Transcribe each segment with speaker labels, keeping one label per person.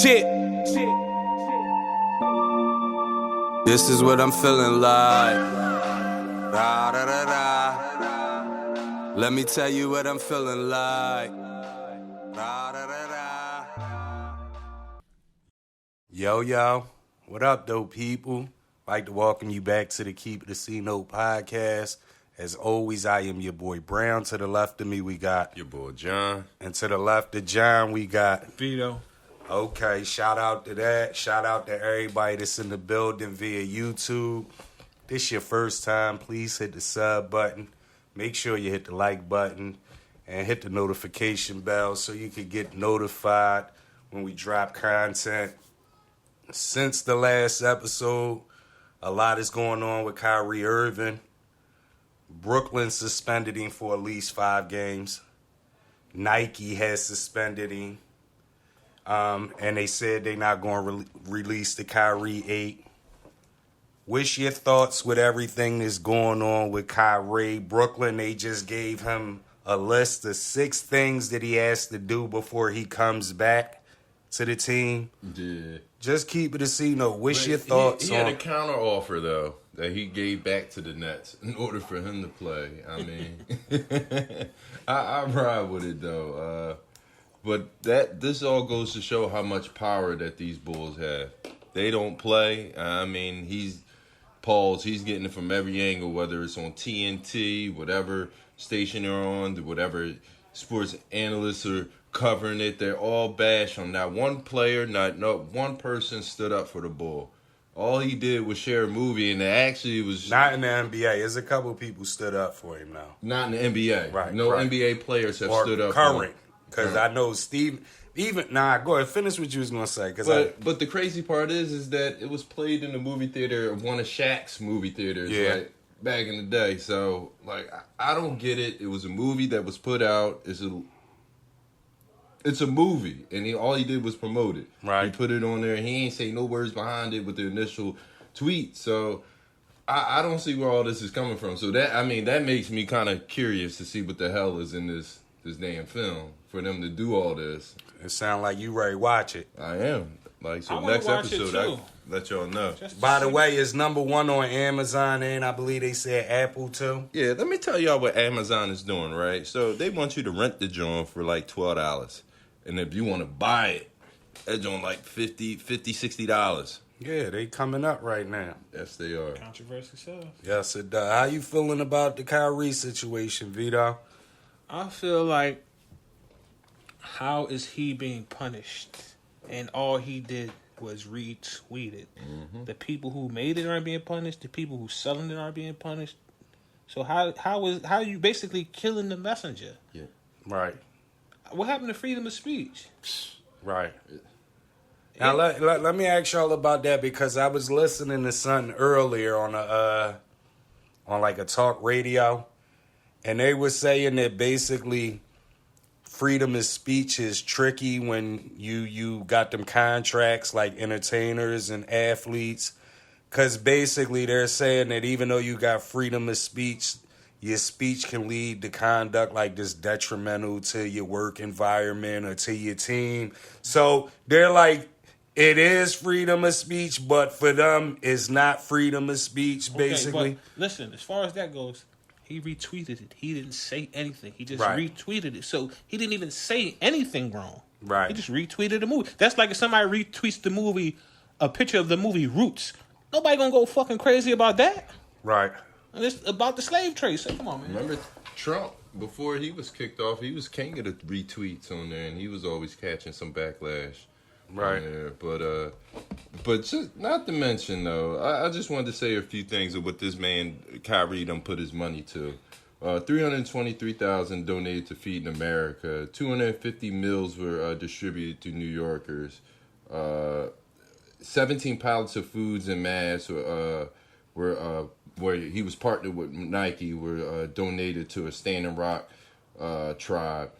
Speaker 1: Shit. This is what I'm feeling like. Da, da, da, da. Let me tell you what I'm feeling like. Da, da, da, da. Yo, what up, though, people? Like to welcome you back to the Keep It a C Note podcast. As always, I am your boy Brown. To the left of me, we got
Speaker 2: your boy John.
Speaker 1: And to the left of John, we got
Speaker 3: Vito.
Speaker 1: Okay, shout out to that. Shout out to everybody that's in the building via YouTube. This your first time, please hit the sub button. Make sure you hit the like button and hit the notification bell so you can get notified when we drop content. Since the last episode, a lot is going on with Kyrie Irving. Brooklyn suspended him for at least 5 games. Nike has suspended him. And they said they're not going to release the Kyrie 8. What's your thoughts with everything that's going on with Kyrie? Brooklyn, they just gave him a list of 6 things that he has to do before he comes back to the team.
Speaker 2: Yeah.
Speaker 1: Just keep it a C note. What's your thoughts
Speaker 2: he had a counter offer, though, that he gave back to the Nets in order for him to play. I mean, I ride with it, though. But this all goes to show how much power that these Bulls have. They don't play. I mean, he's getting it from every angle, whether it's on TNT, whatever station they're on, whatever sports analysts are covering it. They're all bash on. Not one player, not one person stood up for the Bull. All he did was share a movie, and it was
Speaker 1: not in the NBA. There's a couple of people stood up for him now.
Speaker 2: Not in the NBA.
Speaker 1: Right.
Speaker 2: No
Speaker 1: right.
Speaker 2: NBA players have stood up
Speaker 1: current.
Speaker 2: for him.
Speaker 1: Because I know Steve, go ahead, finish what you was going to say.
Speaker 2: But the crazy part is that it was played in the movie theater, one of Shaq's movie theaters, like, back in the day. So, like, I don't get it. It was a movie that was put out. It's a movie, and all he did was promote it.
Speaker 1: Right.
Speaker 2: He put it on there, and he ain't say no words behind it with the initial tweet. So, I don't see where all this is coming from. So, that makes me kind of curious to see what the hell is in this damn film for them to do all this.
Speaker 1: It sounds like you ready to watch it.
Speaker 2: I am. Next episode, I'll let y'all know.
Speaker 1: By the way, it's number 1 on Amazon, and I believe they said Apple too.
Speaker 2: Yeah, let me tell y'all what Amazon is doing, right? So they want you to rent the joint for like $12. And if you want to buy it, that's on like $50, $60.
Speaker 1: Yeah, they coming up right now.
Speaker 2: Yes, they are.
Speaker 3: Controversy sells.
Speaker 1: Yes, it does. How you feeling about the Kyrie situation, Vito?
Speaker 3: I feel like, how is he being punished? And all he did was retweet it. Mm-hmm. The people who made it aren't being punished. The people who selling it aren't being punished. So how are you basically killing the messenger?
Speaker 2: Yeah.
Speaker 1: Right.
Speaker 3: What happened to freedom of speech?
Speaker 1: Right. Now let me ask y'all about that, because I was listening to something earlier on a talk radio. And they were saying that basically freedom of speech is tricky when you got them contracts like entertainers and athletes. Because basically they're saying that even though you got freedom of speech, your speech can lead to conduct like this detrimental to your work environment or to your team. So they're like, it is freedom of speech, but for them, it's not freedom of speech, basically.
Speaker 3: Okay, but listen, as far as that goes, he retweeted it. He didn't say anything. He just retweeted it. So he didn't even say anything wrong.
Speaker 1: Right.
Speaker 3: He just retweeted the movie. That's like if somebody retweets the movie, a picture of the movie Roots. Nobody gonna go fucking crazy about that.
Speaker 1: Right.
Speaker 3: And it's about the slave trade. So come on, man.
Speaker 2: Remember Trump, before he was kicked off, he was king of the retweets on there, and he was always catching some backlash.
Speaker 1: Right.
Speaker 2: But just not to mention, though, I just wanted to say a few things of what this man, Kyrie, done put his money to. $323,000 donated to Feeding America. 250 meals were distributed to New Yorkers. 17 pallets of foods and masks were where he was partnered with Nike were donated to a Standing Rock tribe.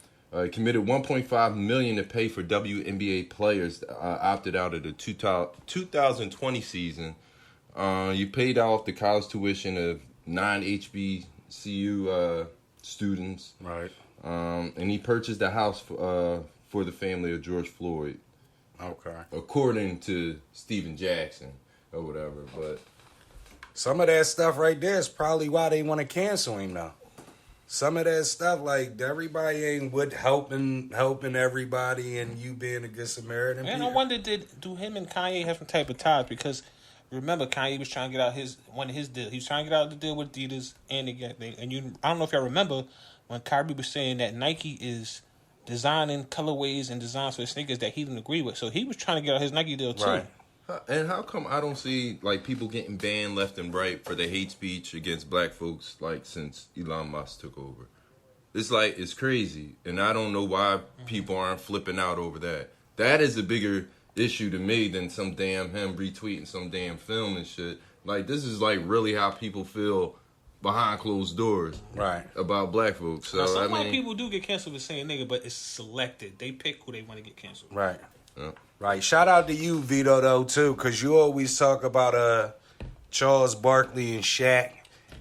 Speaker 2: Committed $1.5 million to pay for WNBA players opted out of the 2020 season. You paid off the college tuition of 9 HBCU students.
Speaker 1: Right.
Speaker 2: And he purchased a house for the family of George Floyd.
Speaker 1: Okay.
Speaker 2: According to Steven Jackson or whatever, but
Speaker 1: some of that stuff right there is probably why they want to cancel him now. Some of that stuff, like, everybody ain't with helping everybody and you being a good Samaritan.
Speaker 3: And I wonder, do him and Kanye have some type of ties? Because remember, Kanye was trying to get out one of his deals. He was trying to get out the deal with Adidas and the thing. And I don't know if y'all remember when Kyrie was saying that Nike is designing colorways and designs for sneakers that he didn't agree with. So he was trying to get out his Nike deal too.
Speaker 1: Right.
Speaker 2: And how come I don't see like people getting banned left and right for their hate speech against black folks like since Elon Musk took over? It's like it's crazy, and I don't know why people aren't flipping out over that. That is a bigger issue to me than some damn him retweeting some damn film and shit. Like this is like really how people feel behind closed doors,
Speaker 1: right,
Speaker 2: about black folks. So
Speaker 3: now, some white people do get canceled for saying nigga, but it's selected. They pick who they want to get canceled.
Speaker 1: Right.
Speaker 2: Yeah.
Speaker 1: Right. Shout out to you, Vito, though, too, because you always talk about Charles Barkley and Shaq,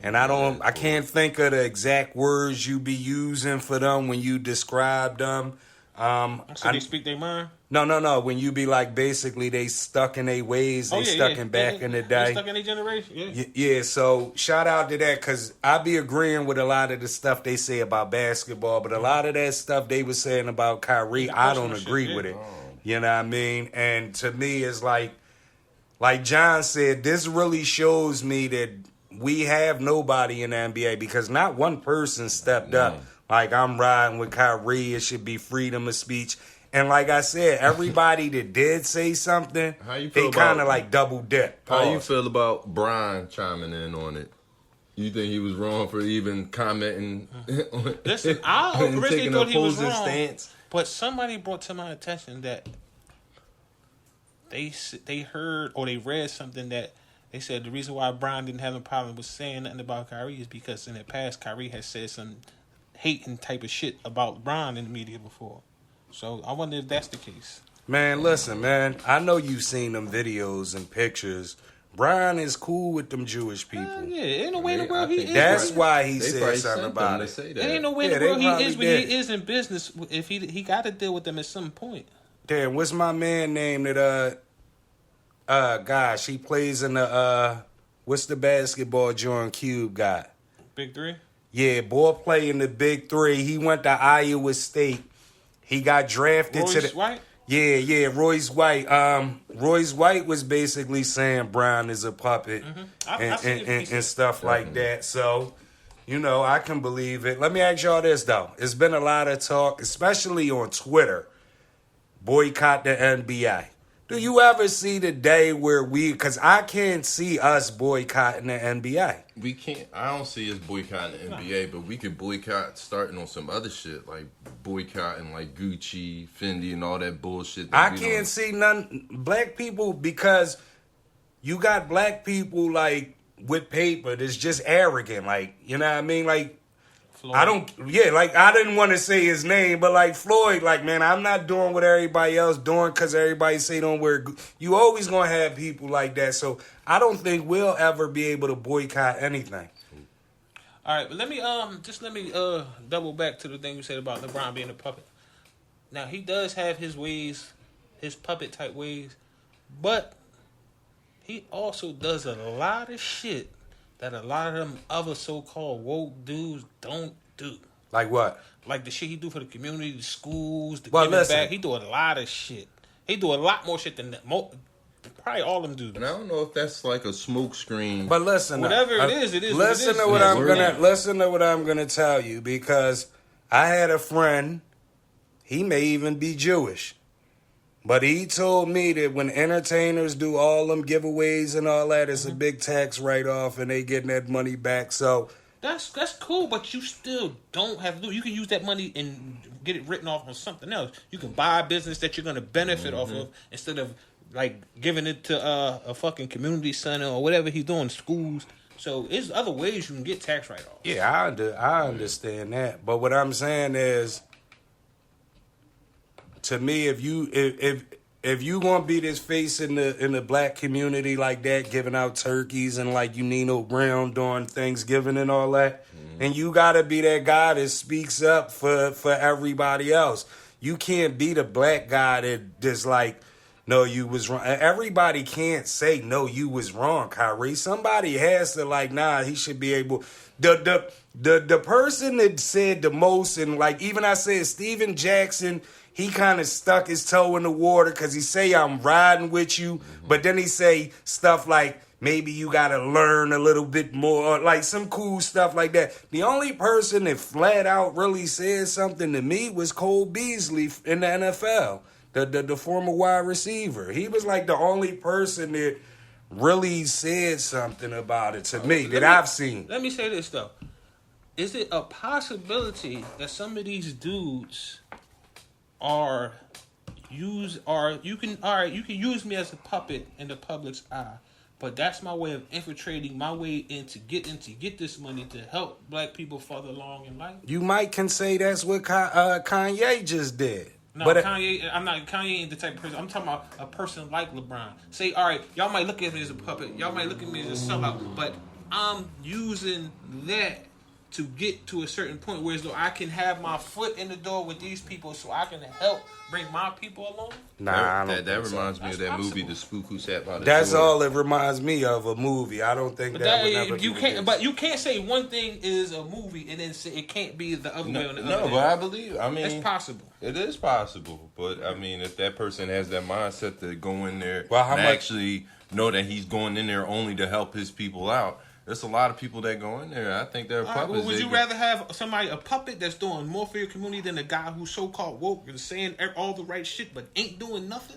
Speaker 1: and I can't think of the exact words you be using for them when you describe them.
Speaker 3: So they speak their mind?
Speaker 1: No. When you be like, basically, they stuck in their ways, they stuck in back in the day.
Speaker 3: They stuck in their generation,
Speaker 1: Yeah, so shout out to that, because I be agreeing with a lot of the stuff they say about basketball, but a lot of that stuff they was saying about Kyrie, I don't agree with it. You know what I mean? And to me, it's like John said, this really shows me that we have nobody in the NBA because not one person stepped up. Like, I'm riding with Kyrie. It should be freedom of speech. And like I said, everybody that did say something, they kind of like double dip.
Speaker 2: How you feel about Brian chiming in on it? You think he was wrong for even commenting on
Speaker 3: Listen, I originally thought he was wrong.
Speaker 2: Stance?
Speaker 3: But somebody brought to my attention that they heard or they read something that they said the reason why Brian didn't have a problem with saying nothing about Kyrie is because in the past Kyrie has said some hating type of shit about Brian in the media before. So I wonder if that's the case.
Speaker 1: Man, listen, man. I know you've seen them videos and pictures. Brian is cool with them Jewish people.
Speaker 3: Yeah, ain't no way in the world he is.
Speaker 1: That's why he said something about it.
Speaker 3: Ain't no way in the world he is when he is in business. If he got to deal with them at some point.
Speaker 1: Damn, what's my man name that gosh, he plays in the what's the basketball Jordan Cube got?
Speaker 3: Big Three?
Speaker 1: Yeah, boy play in the Big Three. He went to Iowa State. He got drafted to the
Speaker 3: White?
Speaker 1: Yeah, Royce White. Royce White was basically saying Brown is a puppet and stuff like that. So, you know, I can believe it. Let me ask y'all this, though. It's been a lot of talk, especially on Twitter, boycott the NBA. Do you ever see the day where because I can't see us boycotting the NBA.
Speaker 2: We can't. I don't see us boycotting the NBA, but we could boycott starting on some other shit like boycotting like Gucci, Fendi, and all that bullshit.
Speaker 1: I can't see none black people because you got black people like with paper that's just arrogant. Like, you know what I mean? Like, Floyd. I didn't want to say his name, but like Floyd, like, man, I'm not doing what everybody else doing because everybody say don't wear. You always gonna have people like that, so I don't think we'll ever be able to boycott anything.
Speaker 3: All right, but let me double back to the thing you said about LeBron being a puppet. Now he does have his ways, his puppet type ways, but he also does a lot of shit that a lot of them other so-called woke dudes don't do.
Speaker 1: Like what?
Speaker 3: Like the shit he do for the community, the schools, the giving back. He do a lot of shit. He do a lot more shit than that. Probably all them dudes.
Speaker 2: And I don't know if that's like a smoke screen.
Speaker 1: But listen,
Speaker 3: whatever it is.
Speaker 1: Listen to what I'm gonna tell you, because I had a friend. He may even be Jewish. But he told me that when entertainers do all them giveaways and all that, it's a big tax write-off and they getting that money back. So
Speaker 3: that's cool, but you still don't have to do. You can use that money and get it written off on something else. You can buy a business that you're going to benefit off of instead of like giving it to a fucking community center or whatever he's doing, schools. So there's other ways you can get tax write-off.
Speaker 1: Yeah, I understand that. But what I'm saying is, to me, if you gonna be this face in the black community like that, giving out turkeys and like you Nino Brown doing Thanksgiving and all that, and you gotta be that guy that speaks up for everybody else. You can't be the black guy that just like no, you was wrong. Everybody can't say, no, you was wrong, Kyrie. Somebody has to, like, nah, he should be able. The person that said the most, and, like, even I said Steven Jackson, he kind of stuck his toe in the water because he say, I'm riding with you. But then he say stuff like, maybe you got to learn a little bit more, like some cool stuff like that. The only person that flat out really said something to me was Cole Beasley in the NFL, the former wide receiver. He was like the only person that really said something about it to me that I've seen.
Speaker 3: Let me say this, though. Is it a possibility that some of these dudes you can use me as a puppet in the public's eye, but that's my way of infiltrating my way in to get this money to help black people further along in life?
Speaker 1: You might can say that's what Kanye just did.
Speaker 3: No,
Speaker 1: but
Speaker 3: Kanye ain't the type of person. I'm talking about a person like LeBron. Say, all right, y'all might look at me as a puppet. Y'all might look at me as a sellout, but I'm using that to get to a certain point where as though I can have my foot in the door with these people so I can help bring my people along.
Speaker 1: Nah,
Speaker 2: that reminds me of that movie, The Spook Who Sat by the Door.
Speaker 1: That's all it reminds me of, a movie. I don't think that would never
Speaker 3: you can't. But you can't say one thing is a movie and then say it can't be the other way on the other.
Speaker 2: No, but I believe. I mean,
Speaker 3: it's possible.
Speaker 2: It is possible, but I mean, if that person has that mindset to go in there
Speaker 1: and
Speaker 2: actually know that he's going in there only to help his people out. There's a lot of people that go in there. I think they're puppets.
Speaker 3: Well, would you rather have a puppet that's doing more for your community than a guy who's so-called woke and saying all the right shit but ain't doing nothing?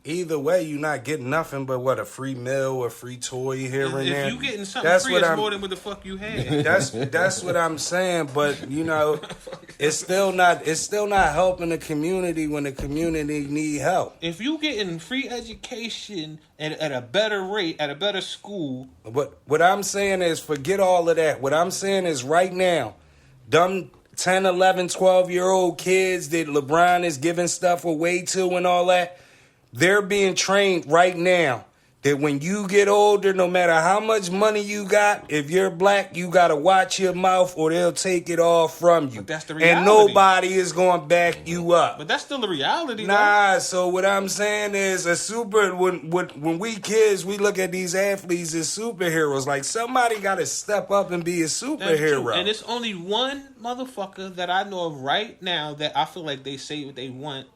Speaker 1: Either way, you're not getting nothing but a free meal, a free toy here and there.
Speaker 3: If you getting something free, it's more than what the fuck you had.
Speaker 1: That's what I'm saying. But it's still not helping the community when the community need help.
Speaker 3: If you getting free education at a better rate, at a better school.
Speaker 1: But what I'm saying is, forget all of that. What I'm saying is, right now, dumb 10, 11, 12-year-old kids that LeBron is giving stuff away to and all that, they're being trained right now that when you get older, no matter how much money you got, if you're black, you got to watch your mouth or they'll take it all from you.
Speaker 3: But that's the reality.
Speaker 1: And nobody is going to back you up.
Speaker 3: But that's still the reality.
Speaker 1: Nah, so what I'm saying is when we kids, we look at these athletes as superheroes. Like, somebody got to step up and be a superhero.
Speaker 3: And it's only one motherfucker that I know of right now that I feel like they say what they want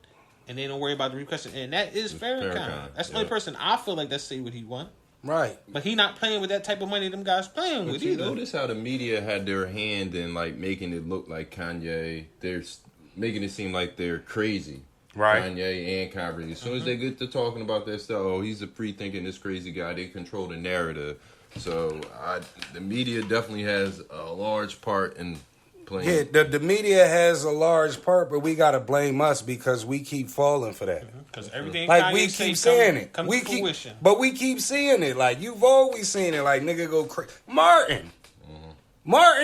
Speaker 3: and they don't worry about the repercussion, and that is Farrakhan. That's the only person I feel like that say what he want.
Speaker 1: Right.
Speaker 3: But he not playing with that type of money them guys playing with either.
Speaker 2: Notice how the media had their hand in like making it look like Kanye. They're making it seem like they're crazy.
Speaker 1: Right.
Speaker 2: Kanye and Kyrie. As soon as they get to talking about that stuff, oh, he's a free-thinking, this crazy guy. They control the narrative. So the media definitely has a large part in playing.
Speaker 1: Yeah, the media has a large part, but we gotta blame us because we keep falling for that.
Speaker 3: Because everything
Speaker 1: like
Speaker 3: Kanye
Speaker 1: we keep saying it,
Speaker 3: come
Speaker 1: we
Speaker 3: to
Speaker 1: keep,
Speaker 3: fruition.
Speaker 1: but we keep seeing it. Like, you've always seen it. Like, nigga go crazy. Martin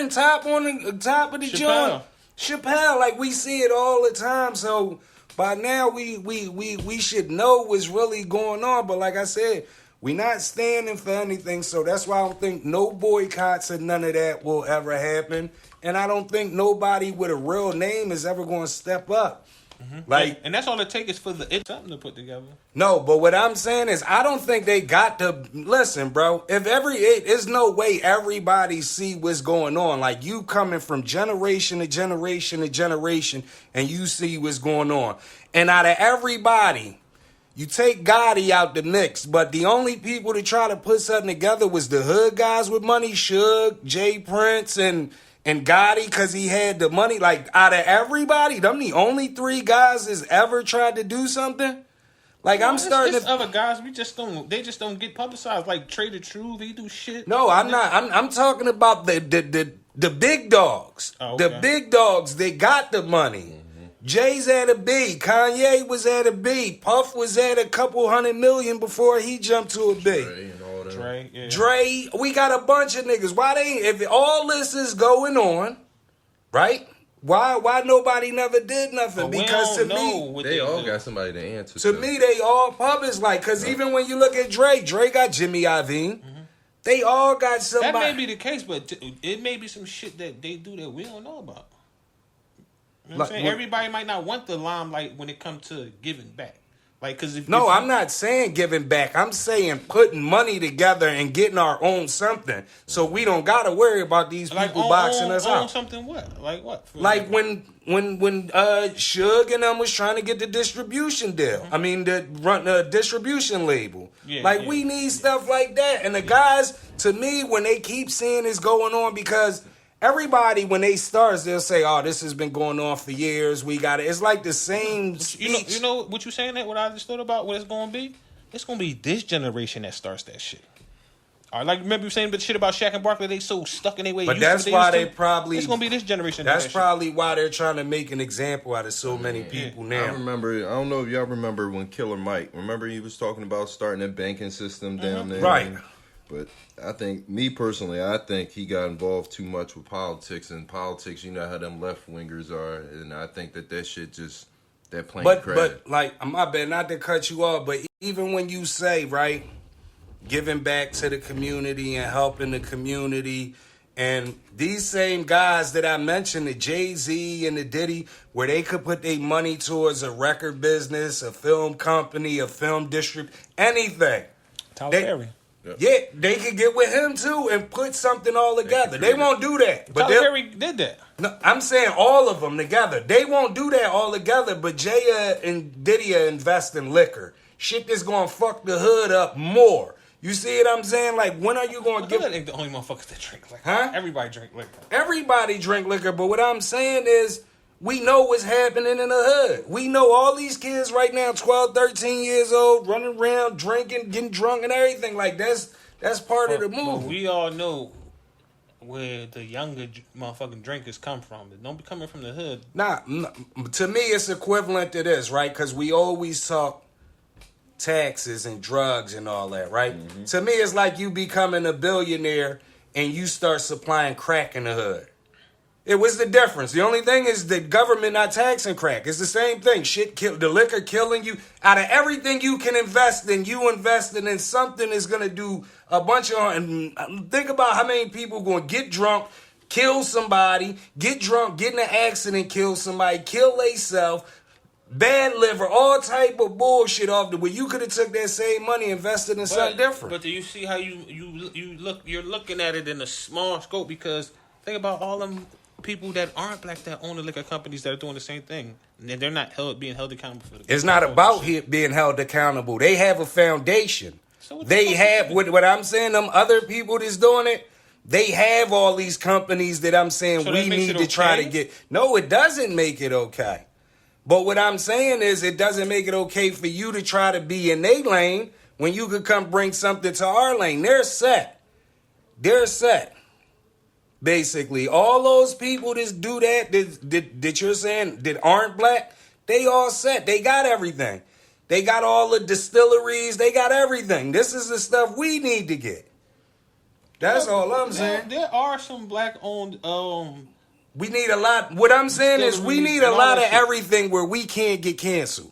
Speaker 1: top on the top of the joint. Chappelle, like, we see it all the time. So by now we should know what's really going on. But like I said, we not standing for anything. So that's why I don't think no boycotts and none of that will ever happen. And I don't think nobody with a real name is ever going to step up. Like,
Speaker 3: and that's all it takes is for it's something to put together.
Speaker 1: No, but what I'm saying is, I don't think they got to listen, bro. There's no way everybody see what's going on. Like, you coming from generation to generation to generation, and you see what's going on. And out of everybody, you take Gotti out the mix, but the only people to try to put something together was the hood guys with money, Suge, Jay Prince, and Gotti, because he had the money. Like, out of everybody, them the only three guys that's ever tried to do something. Like, I'm starting
Speaker 3: to other guys, they just don't get publicized. Like Trey the Truth, he do shit.
Speaker 1: No, I'm not. I'm talking about the big dogs.
Speaker 3: Oh, okay.
Speaker 1: The big dogs, they got the money. Jay's at a B. Kanye was at a B. Puff was at a couple $100 million before he jumped to a B.
Speaker 3: Dre, yeah.
Speaker 1: Dre, we got a bunch of niggas. Why if all this is going on, right? Why nobody never did nothing? Because to me,
Speaker 2: they all got somebody to answer
Speaker 1: to. Me, they all public, like, because even when you look at Dre got Jimmy Iovine. They all got somebody.
Speaker 3: That may be the case, but it may be some shit that they do that we don't know about. You know what I'm saying? Everybody might not want the limelight when it comes to giving back. Like, cause if
Speaker 1: I'm not saying giving back. I'm saying putting money together and getting our own something, so we don't gotta worry about these people boxing us out.
Speaker 3: Something what? Like what?
Speaker 1: Like when Suge and them was trying to get the distribution deal. Mm-hmm. I mean, the distribution label. Yeah, we need stuff like that. And the guys, to me, when they keep seeing this going on, because everybody, when they start, they'll say, "Oh, this has been going on for years. We got it." It's like the same speech.
Speaker 3: You know what you saying? That what I just thought about what it's going to be? It's going to be this generation that starts that shit. All right, like remember you saying the shit about Shaq and Barkley? They so stuck in their way.
Speaker 1: But that's why they probably.
Speaker 3: It's going to be this generation.
Speaker 1: That's probably why they're trying to make an example out of so many people now.
Speaker 2: I remember. I don't know if y'all remember when Killer Mike. Remember he was talking about starting a banking system down there,
Speaker 1: right?
Speaker 2: But I think, me personally, I think he got involved too much with politics. And politics, you know how them left wingers are. And I think that shit just, that plane crashed.
Speaker 1: But, like, my bad, not to cut you off, but even when you say, right, giving back to the community and helping the community, and these same guys that I mentioned, the Jay-Z and the Diddy, where they could put their money towards a record business, a film company, a film district, anything.
Speaker 3: Tyler Perry.
Speaker 1: Yeah, they could get with him too and put something all together. They won't do that. But
Speaker 3: Tyler Perry did that.
Speaker 1: No, I'm saying all of them together. They won't do that all together, but Jaya and Diddy invest in liquor. Shit that's going to fuck the hood up more. You see what I'm saying? Like, when are you going to give...
Speaker 3: That ain't the only motherfuckers that drink liquor.
Speaker 1: Huh?
Speaker 3: Everybody drink liquor.
Speaker 1: Everybody drink liquor, but what I'm saying is... We know what's happening in the hood. We know all these kids right now, 12, 13 years old, running around, drinking, getting drunk and everything. Like, that's part of the move.
Speaker 3: But we all know where the younger motherfucking drinkers come from. They don't be coming from the hood.
Speaker 1: Nah, to me, it's equivalent to this, right? Because we always talk taxes and drugs and all that, right? Mm-hmm. To me, it's like you becoming a billionaire and you start supplying crack in the hood. It was the difference. The only thing is the government not taxing crack. It's the same thing. The liquor killing you. Out of everything you can invest in, you investing in something that's going to do a bunch of... And think about how many people going to get drunk, kill somebody, get drunk, get in an accident, kill somebody, kill themselves, bad liver, all type of bullshit off the way. You could have took that same money, invested in something different.
Speaker 3: But do you see how you're looking at it in a small scope? Because think about all them people that aren't black that own the liquor companies that are doing the same thing, and they're not being held accountable for it.
Speaker 1: It's not about being held accountable. They have a foundation. So they have what I'm saying. Them other people that's doing it, they have all these companies that I'm saying we need to try to get. No, it doesn't make it okay. But what I'm saying is it doesn't make it okay for you to try to be in their lane when you could come bring something to our lane. They're set. Basically, all those people that do that you're saying that aren't black, they all set. They got everything. They got all the distilleries. They got everything. This is the stuff we need to get. That's all I'm saying.
Speaker 3: There are some black-owned...
Speaker 1: we need a lot. What I'm saying is we need a lot of everything where we can't get canceled.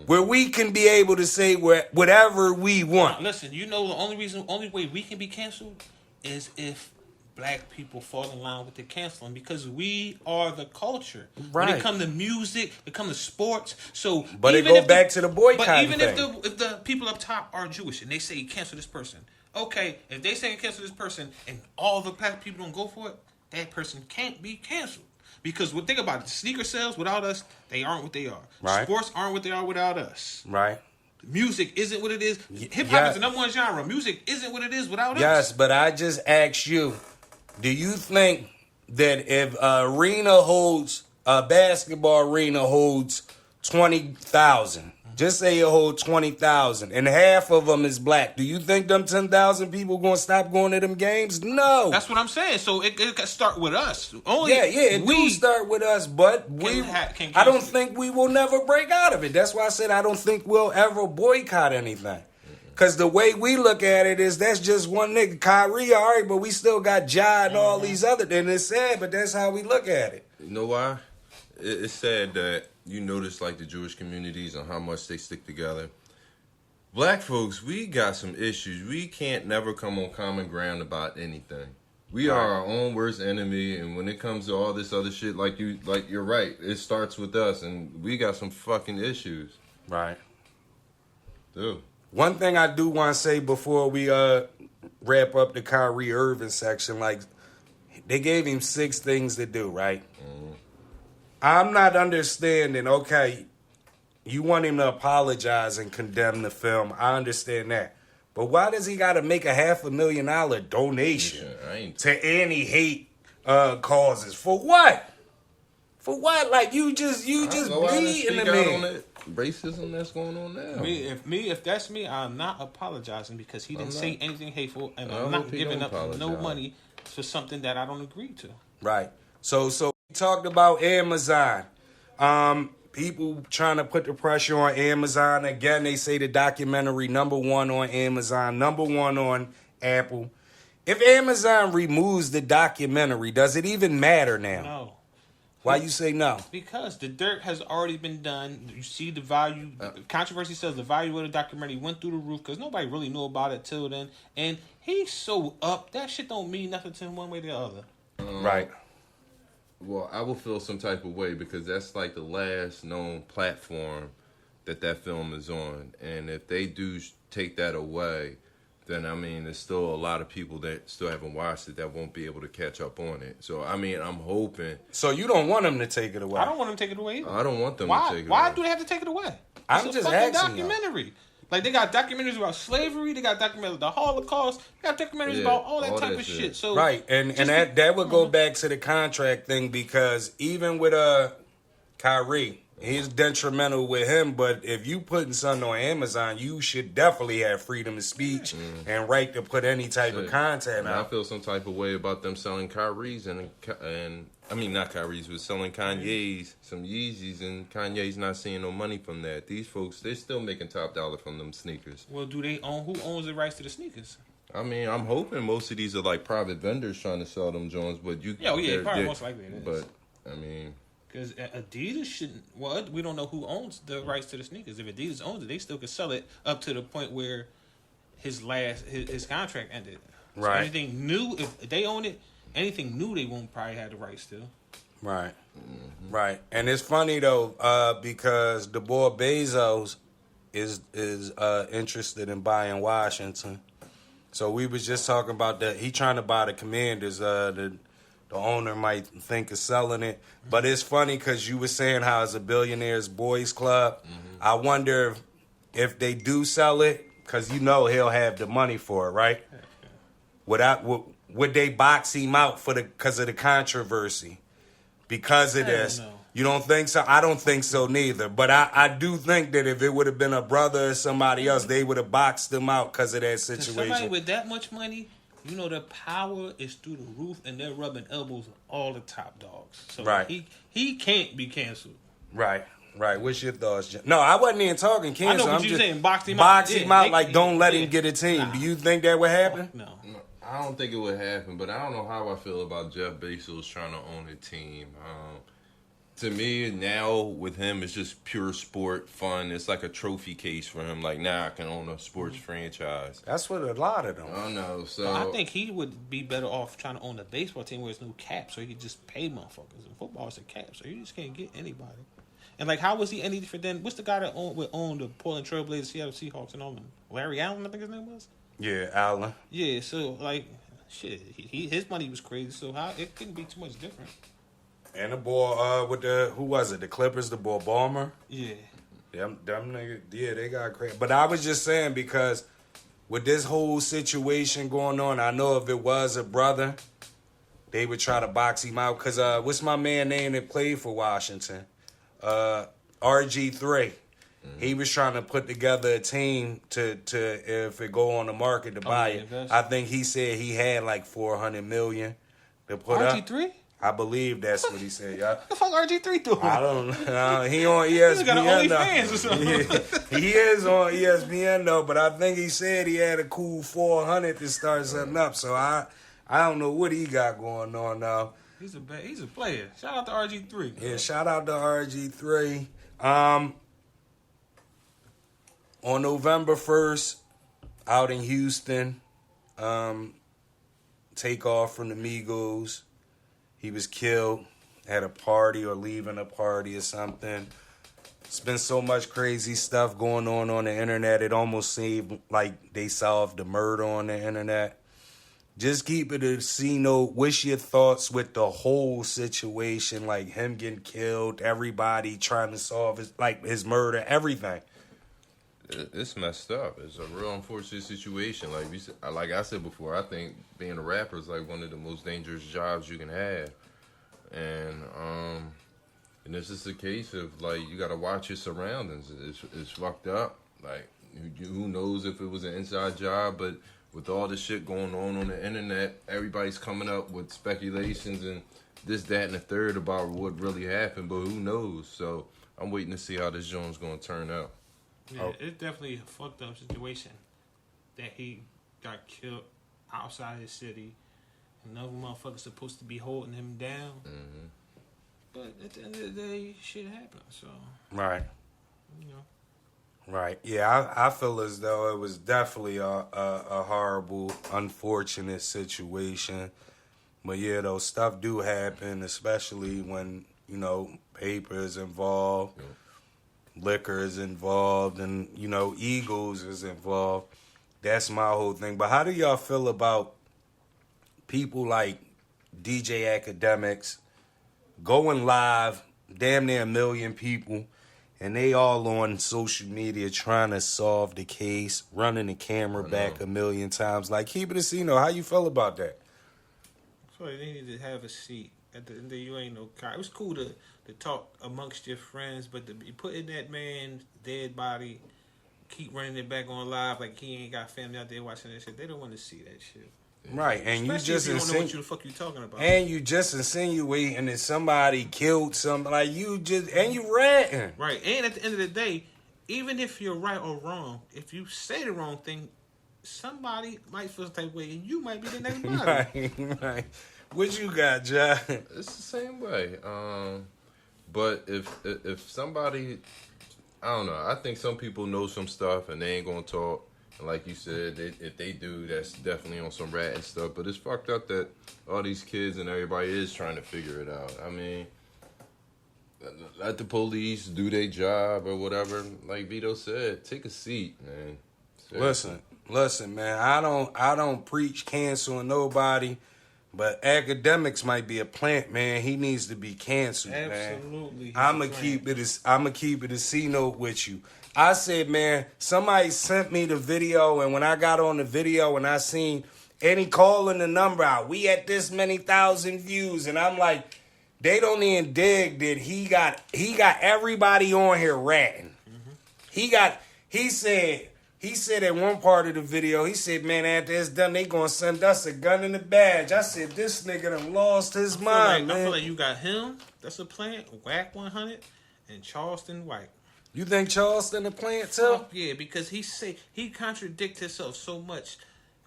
Speaker 1: Where we can be able to say whatever we want.
Speaker 3: Listen, you know the only way we can be canceled is if black people fall in line with the canceling, because we are the culture. Right. When it comes to music, it comes to sports. So,
Speaker 1: but it goes back to the boycott.
Speaker 3: But even if the people up top are Jewish and they say cancel this person, okay, if they say cancel this person and all the black people don't go for it, that person can't be canceled. Because think about it, sneaker sales without us, they aren't what they are. Right. Sports aren't what they are without us.
Speaker 1: Right.
Speaker 3: Music isn't what it is. Hip hop is the number one genre. Music isn't what it is without us.
Speaker 1: Yes, but I just asked you. Do you think that if a basketball arena holds 20,000, just say it holds 20,000, and half of them is black, do you think them 10,000 people going to stop going to them games? No.
Speaker 3: That's what I'm saying. So it can start with us.
Speaker 1: It do start with us, but I don't think we will never break out of it. That's why I said I don't think we'll ever boycott anything. Because the way we look at it is that's just one nigga. Kyrie, all right, but we still got Ja and all these other. And it's sad, but that's how we look at it.
Speaker 2: You know why? It's sad that you notice like the Jewish communities and how much they stick together. Black folks, we got some issues. We can't never come on common ground about anything. We are our own worst enemy, and when it comes to all this other shit, like you're right, it starts with us, and we got some fucking issues.
Speaker 1: Right.
Speaker 2: Do.
Speaker 1: One thing I do want to say before we wrap up the Kyrie Irving section, like, they gave him 6 things to do, right? Mm-hmm. I'm not understanding, okay, you want him to apologize and condemn the film. I understand that. But why does he got to make a $500,000 donation to anti-hate causes? For what? For what? Like, you just bleeding the man.
Speaker 2: Racism that's going on now.
Speaker 3: If that's me, I'm not apologizing because he didn't say anything hateful, and I'm not giving up no money for something that I don't agree to.
Speaker 1: Right. So we talked about Amazon. People trying to put the pressure on Amazon. Again, they say the documentary #1 on Amazon, #1 on Apple. If Amazon removes the documentary, does it even matter now?
Speaker 3: No.
Speaker 1: Why you say no?
Speaker 3: Because the dirt has already been done. You see the value. Controversy says the value of the documentary went through the roof because nobody really knew about it till then. And he's so up. That shit don't mean nothing to him one way or the other.
Speaker 1: Right.
Speaker 2: Well, I will feel some type of way because that's like the last known platform that film is on. And if they do take that away, then, I mean, there's still a lot of people that still haven't watched it that won't be able to catch up on it. So, I mean, I'm hoping.
Speaker 1: So you don't want them to take it away?
Speaker 3: I don't want them to take it away either.
Speaker 2: I don't want them to take it away.
Speaker 3: Why do they have to take it away?
Speaker 1: I'm just asking
Speaker 3: documentary. Y'all. Like, they got documentaries about slavery. They got documentaries about the Holocaust. They got documentaries about all that type of shit. So
Speaker 1: right, and that would go back to the contract thing because even with Kyrie, he's detrimental with him. But if you putting something on Amazon, you should definitely have freedom of speech and right to put any type of content out.
Speaker 2: I feel some type of way about them selling Kyrie's and I mean not Kyrie's, but selling Kanye's, some Yeezys, and Kanye's not seeing no money from that. These folks, they're still making top dollar from them sneakers.
Speaker 3: Well, do they own? Who owns the rights to the sneakers?
Speaker 2: I mean, I'm hoping most of these are like private vendors trying to sell them Jones, but
Speaker 3: probably most likely it is.
Speaker 2: But I mean.
Speaker 3: Because Adidas shouldn't. Well, we don't know who owns the rights to the sneakers. If Adidas owns it, they still could sell it up to the point where his contract ended.
Speaker 1: Right.
Speaker 3: So anything new, if they own it, anything new they won't probably have the rights to.
Speaker 1: Right. Mm-hmm. Right. And it's funny though, because the boy Bezos is interested in buying Washington. So we was just talking about that. He trying to buy the Commanders. The owner might think of selling it. But it's funny because you were saying how it's a billionaire's boys club. Mm-hmm. I wonder if they do sell it, because he'll have the money for it, right? Would they box him out because of the controversy? Because of this? You don't think so? I don't think so neither. But I do think that if it would have been a brother or somebody else, they would have boxed him out because of that situation.
Speaker 3: Somebody with that much money, the power is through the roof, and they're rubbing elbows with all the top dogs. So
Speaker 1: right.
Speaker 3: He can't be canceled.
Speaker 1: Right. What's your thoughts, Jim? No, I wasn't even talking cancel.
Speaker 3: I know what you're saying. Box him
Speaker 1: out. Like, don't let him get a team. Nah. Do you think that would happen?
Speaker 3: No.
Speaker 2: I don't think it would happen, but I don't know how I feel about Jeff Bezos trying to own a team. To me, now with him, it's just pure sport fun. It's like a trophy case for him. Like, now I can own a sports franchise.
Speaker 1: That's what a lot of them.
Speaker 2: I know. So
Speaker 3: I think he would be better off trying to own a baseball team where there's no cap, so he could just pay motherfuckers. In football, it's a cap, so you just can't get anybody. And like, how was he any different than what's the guy that owned the Portland Trailblazers, Seattle Seahawks, and all them? Larry Allen, I think his name was.
Speaker 1: Yeah, Allen.
Speaker 3: Yeah, so like, shit, his money was crazy, so it couldn't be too much different.
Speaker 1: And the boy with who was it? The Clippers, the boy Ballmer?
Speaker 3: Yeah.
Speaker 1: Them niggas, yeah, they got crazy. But I was just saying because with this whole situation going on, I know if it was a brother, they would try to box him out. Because what's my man name that played for Washington? RG3. Mm-hmm. He was trying to put together a team to if it go on the market to buy it. I think he said he had like $400 million to put up.
Speaker 3: RG3?
Speaker 1: I believe that's what he said, y'all.
Speaker 3: What the fuck RG3 doing?
Speaker 1: I don't know. He on ESPN.
Speaker 3: He's got an OnlyFans or something.
Speaker 1: Yeah, he is on ESPN though, but I think he said he had a cool 400 to start something up. So I don't know what he got going on now.
Speaker 3: He's a player. Shout out to RG3.
Speaker 1: Yeah, shout out to RG3. On November 1st, out in Houston, Takeoff from the Migos. He was killed at a party or leaving a party or something. It's been so much crazy stuff going on the internet. It almost seemed like they solved the murder on the internet. Just keep it a C-note. What's your thoughts with the whole situation? Like him getting killed, everybody trying to solve his murder, everything.
Speaker 2: It's messed up. It's a real unfortunate situation. Like I said before, I think being a rapper is like one of the most dangerous jobs you can have. And it's just a case of like you gotta watch your surroundings. It's fucked up. Like who knows if it was an inside job, but with all the shit going on the internet, everybody's coming up with speculations and this, that, and the third about what really happened. But who knows? So I'm waiting to see how this joint's gonna turn out.
Speaker 3: Yeah, it's definitely a fucked up situation that he got killed outside his city. Another motherfucker's supposed to be holding him down.
Speaker 2: Mm-hmm.
Speaker 3: But at the end of the day, shit happens. So
Speaker 1: Right.
Speaker 3: you know.
Speaker 1: Right. Yeah, I feel as though it was definitely a horrible, unfortunate situation. But yeah, though, stuff do happen, especially when, paper is involved, liquor is involved, and, egos is involved. That's my whole thing. But how do y'all feel about people like DJ Akademiks going live, damn near 1 million people, and they all on social media trying to solve the case, running the camera back 1 million times? Like, keep it a C-note. How you feel about that?
Speaker 3: So they need to have a seat. At the end of the day, you ain't no Kyrie. It was cool to talk amongst your friends, but to be putting that man's dead body, keep running it back on live like he ain't got family out there watching that shit. They don't want to see that shit.
Speaker 1: Right, and
Speaker 3: Especially
Speaker 1: you just
Speaker 3: if you don't know what the fuck you talking about.
Speaker 1: And you just insinuating that somebody killed somebody. Like you ratting.
Speaker 3: Right, and at the end of the day, even if you're right or wrong, if you say the wrong thing, somebody might feel the type of way, and you might be the next body.
Speaker 1: Right. What you got, John?
Speaker 2: It's the same way. But if somebody, I don't know. I think some people know some stuff and they ain't gonna talk. And like you said, if they do, that's definitely on some rat and stuff. But it's fucked up that all these kids and everybody is trying to figure it out. I mean, let the police do their job or whatever. Like Vito said, take a seat, man. Seriously.
Speaker 1: Listen, man. I don't preach canceling nobody. But Akademiks might be a plant, man. He needs to be canceled, man.
Speaker 3: Absolutely.
Speaker 1: I'ma keep it a C-note with you. I said, man, somebody sent me the video, and when I got on the video and I seen Eddie calling the number out, we at this many thousand views, and I'm like, they don't even dig that he got everybody on here ratting. Mm-hmm. He said in one part of the video, he said, man, after it's done, they gonna send us a gun and a badge. I said, this nigga done lost his mind, man.
Speaker 3: I feel like you got him, that's a plant, Wack 100, and Charleston White.
Speaker 1: You think Charleston a plant too?
Speaker 3: Fuck yeah, because he contradicts himself so much.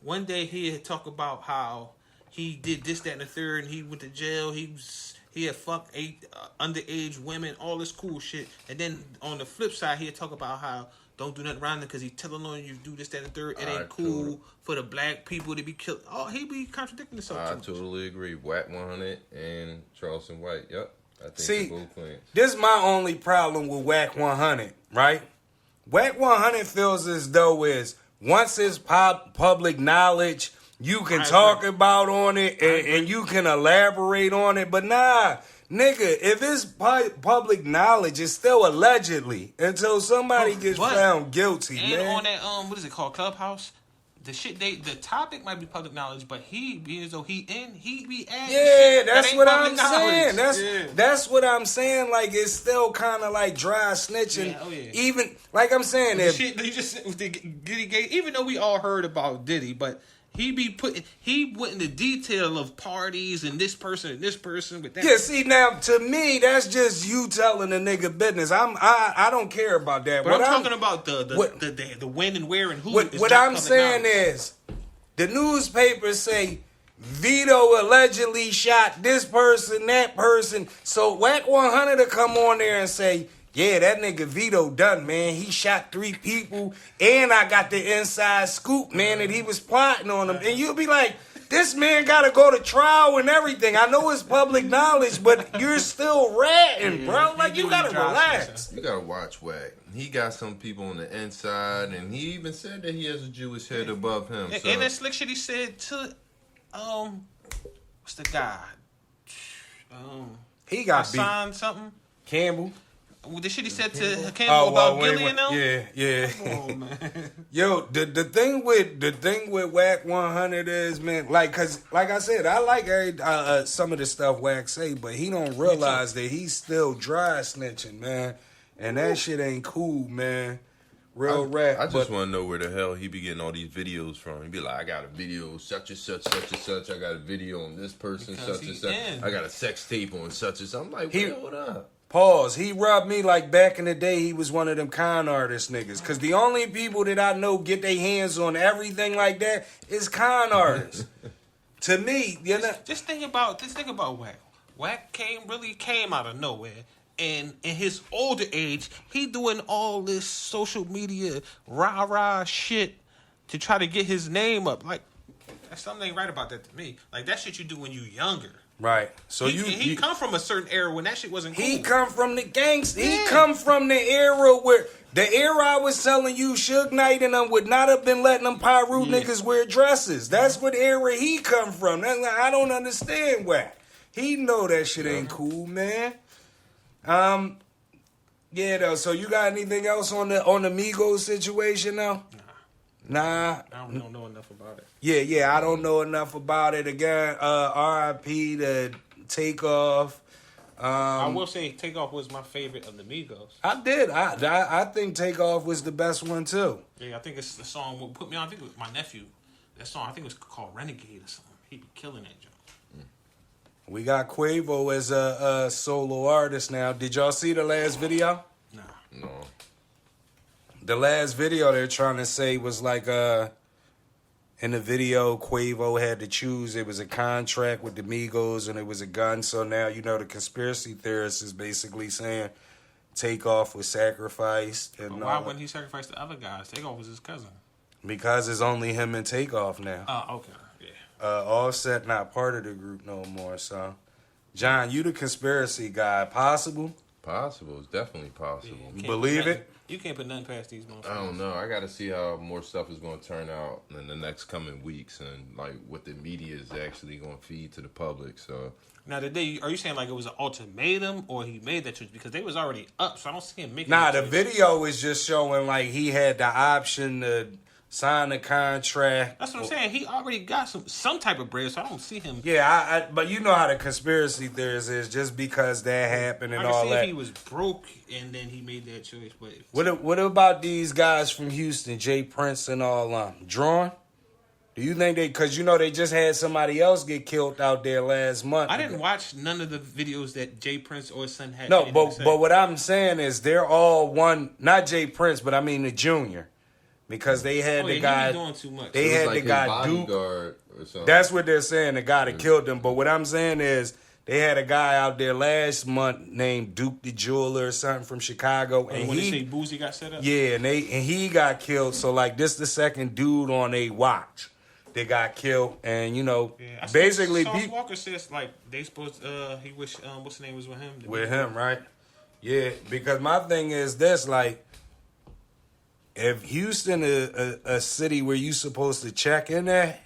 Speaker 3: One day he'd talk about how he did this, that, and the third, and he went to jail. He had fucked 8 underage women, all this cool shit. And then on the flip side, he'd talk about how don't do nothing around him because he's telling on you do this, that, and the third. It ain't cool for the black people to be killed. Oh, he be contradicting himself.
Speaker 2: I totally agree. Wack 100 and Charleston White. Yep. I think
Speaker 1: See,
Speaker 2: they're both plants.
Speaker 1: This is my only problem with Wack 100, right? Wack 100 feels as though once it's public knowledge, you can talk about on it and you can elaborate on it. But nah, nigga, if it's public knowledge, it's still allegedly until somebody gets found guilty,
Speaker 3: and
Speaker 1: man.
Speaker 3: And on that, what is it called, Clubhouse? The shit the topic might be public knowledge, but he be as though he be adding.
Speaker 1: Yeah, that's
Speaker 3: that
Speaker 1: what I'm saying.
Speaker 3: Knowledge.
Speaker 1: That's what I'm saying. Like, it's still kind of like dry snitching.
Speaker 3: Yeah, oh yeah.
Speaker 1: Even like I'm saying,
Speaker 3: the shit he just with the Diddy gate. Even though we all heard about Diddy, but he went into detail of parties and this person with that.
Speaker 1: Yeah, see, now to me that's just you telling the nigga business. I don't care about that.
Speaker 3: But I'm talking about the when and where and who.
Speaker 1: What I'm saying is the newspapers say Vito allegedly shot this person, that person. So Wack 100 to come on there and say, yeah, that nigga Vito done, man. He shot 3 people, and I got the inside scoop, man, that he was plotting on them. And you'll be like, this man got to go to trial and everything. I know it's public knowledge, but you're still ratting, bro. Like, you got to relax.
Speaker 2: You got to watch Wack. He got some people on the inside, and he even said that he has a Jewish head above him. So. And
Speaker 3: that slick shit he said to, what's the guy?
Speaker 1: He got
Speaker 3: signed something.
Speaker 1: Campbell.
Speaker 3: The shit he said to Campbell about Gilly and them.
Speaker 1: Yeah.
Speaker 3: Oh man.
Speaker 1: Yo, the thing with Wack 100 is, man, like, cause like I said, I like some of the stuff Wack say, but he don't realize that he's still dry snitching, man, and that shit ain't cool, man. Real rap.
Speaker 2: I just want to know where the hell he be getting all these videos from. He be like, I got a video such and such, such and such. I got a video on this person, because such and such. I got a sex tape on such and such. I'm like, what up?
Speaker 1: Pause. He rubbed me like back in the day he was one of them con artist niggas. Because the only people that I know get their hands on everything like that is con artists. To me, you know.
Speaker 3: Just think about Wack. Wack really came out of nowhere. And in his older age, he doing all this social media rah-rah shit to try to get his name up. Like, that's something ain't right about that to me. Like, that shit you do when you younger.
Speaker 1: Right. So
Speaker 3: he come from a certain era when that shit wasn't cool.
Speaker 1: He come from the gangsta. Yeah. He come from the era where the era I was telling you Suge Knight and them would not have been letting them Pyru niggas wear dresses. That's what era he come from. That's like, I don't understand why. He know that shit ain't cool, man. Yeah though. So you got anything else on the Migos situation now? Nah.
Speaker 3: I don't know enough about it.
Speaker 1: Yeah, I don't know enough about it. Again, R.I.P. to Takeoff.
Speaker 3: I will say Takeoff was my favorite of the Migos.
Speaker 1: I did. I think Takeoff was the best one too.
Speaker 3: Yeah, I think it's the song what put me on. I think it was my nephew. That song, I think it was called Renegade or something. He be killing that joint.
Speaker 1: We got Quavo as a solo artist now. Did y'all see the last video?
Speaker 2: No.
Speaker 1: The last video they're trying to say was like in the video Quavo had to choose. It was a contract with the Migos and it was a gun. So now, you know, the conspiracy theorist is basically saying Takeoff was sacrificed. And
Speaker 3: why wouldn't he sacrifice the other guys? Takeoff was his cousin.
Speaker 1: Because it's only him and Takeoff now.
Speaker 3: Oh, okay. Yeah.
Speaker 1: Offset not part of the group no more. So, John, you the conspiracy guy. Possible?
Speaker 2: Possible. It's definitely possible.
Speaker 1: You believe it?
Speaker 3: You can't put nothing past these motherfuckers.
Speaker 2: I don't know. I got to see how more stuff is going to turn out in the next coming weeks and like what the media is actually going to feed to the public. So
Speaker 3: now, are you saying like it was an ultimatum or he made that choice? Because they was already up, so I don't see him making
Speaker 1: the video is just showing like he had the option to sign the contract.
Speaker 3: That's what I'm saying. He already got some type of bread, so I don't see him.
Speaker 1: Yeah, but you know how the conspiracy theorist is. Just because that happened and all that. I can see
Speaker 3: if he was broke and then he made that choice.
Speaker 1: But what about these guys from Houston, Jay Prince and all Drawn? Do you think because you know they just had somebody else get killed out there last month?
Speaker 3: I didn't watch none of the videos that Jay Prince or his son had.
Speaker 1: No, but what I'm saying is they're all one. Not Jay Prince, but I mean the junior. Because they had the guy,
Speaker 3: doing too much.
Speaker 1: They had the guy Duke. That's what they're saying. The guy that killed him. But what I'm saying is they had a guy out there last month named Duke the Jeweler or something from Chicago, and
Speaker 3: when they say Boozy got set up.
Speaker 1: Yeah, and he got killed. So like this, the second dude on a watch that got killed, and you know, basically,
Speaker 3: Sauce Walker says like they supposed he wish what's the name was with him.
Speaker 1: With him, right? Yeah, because my thing is this like. If Houston is a city where you supposed to check in at,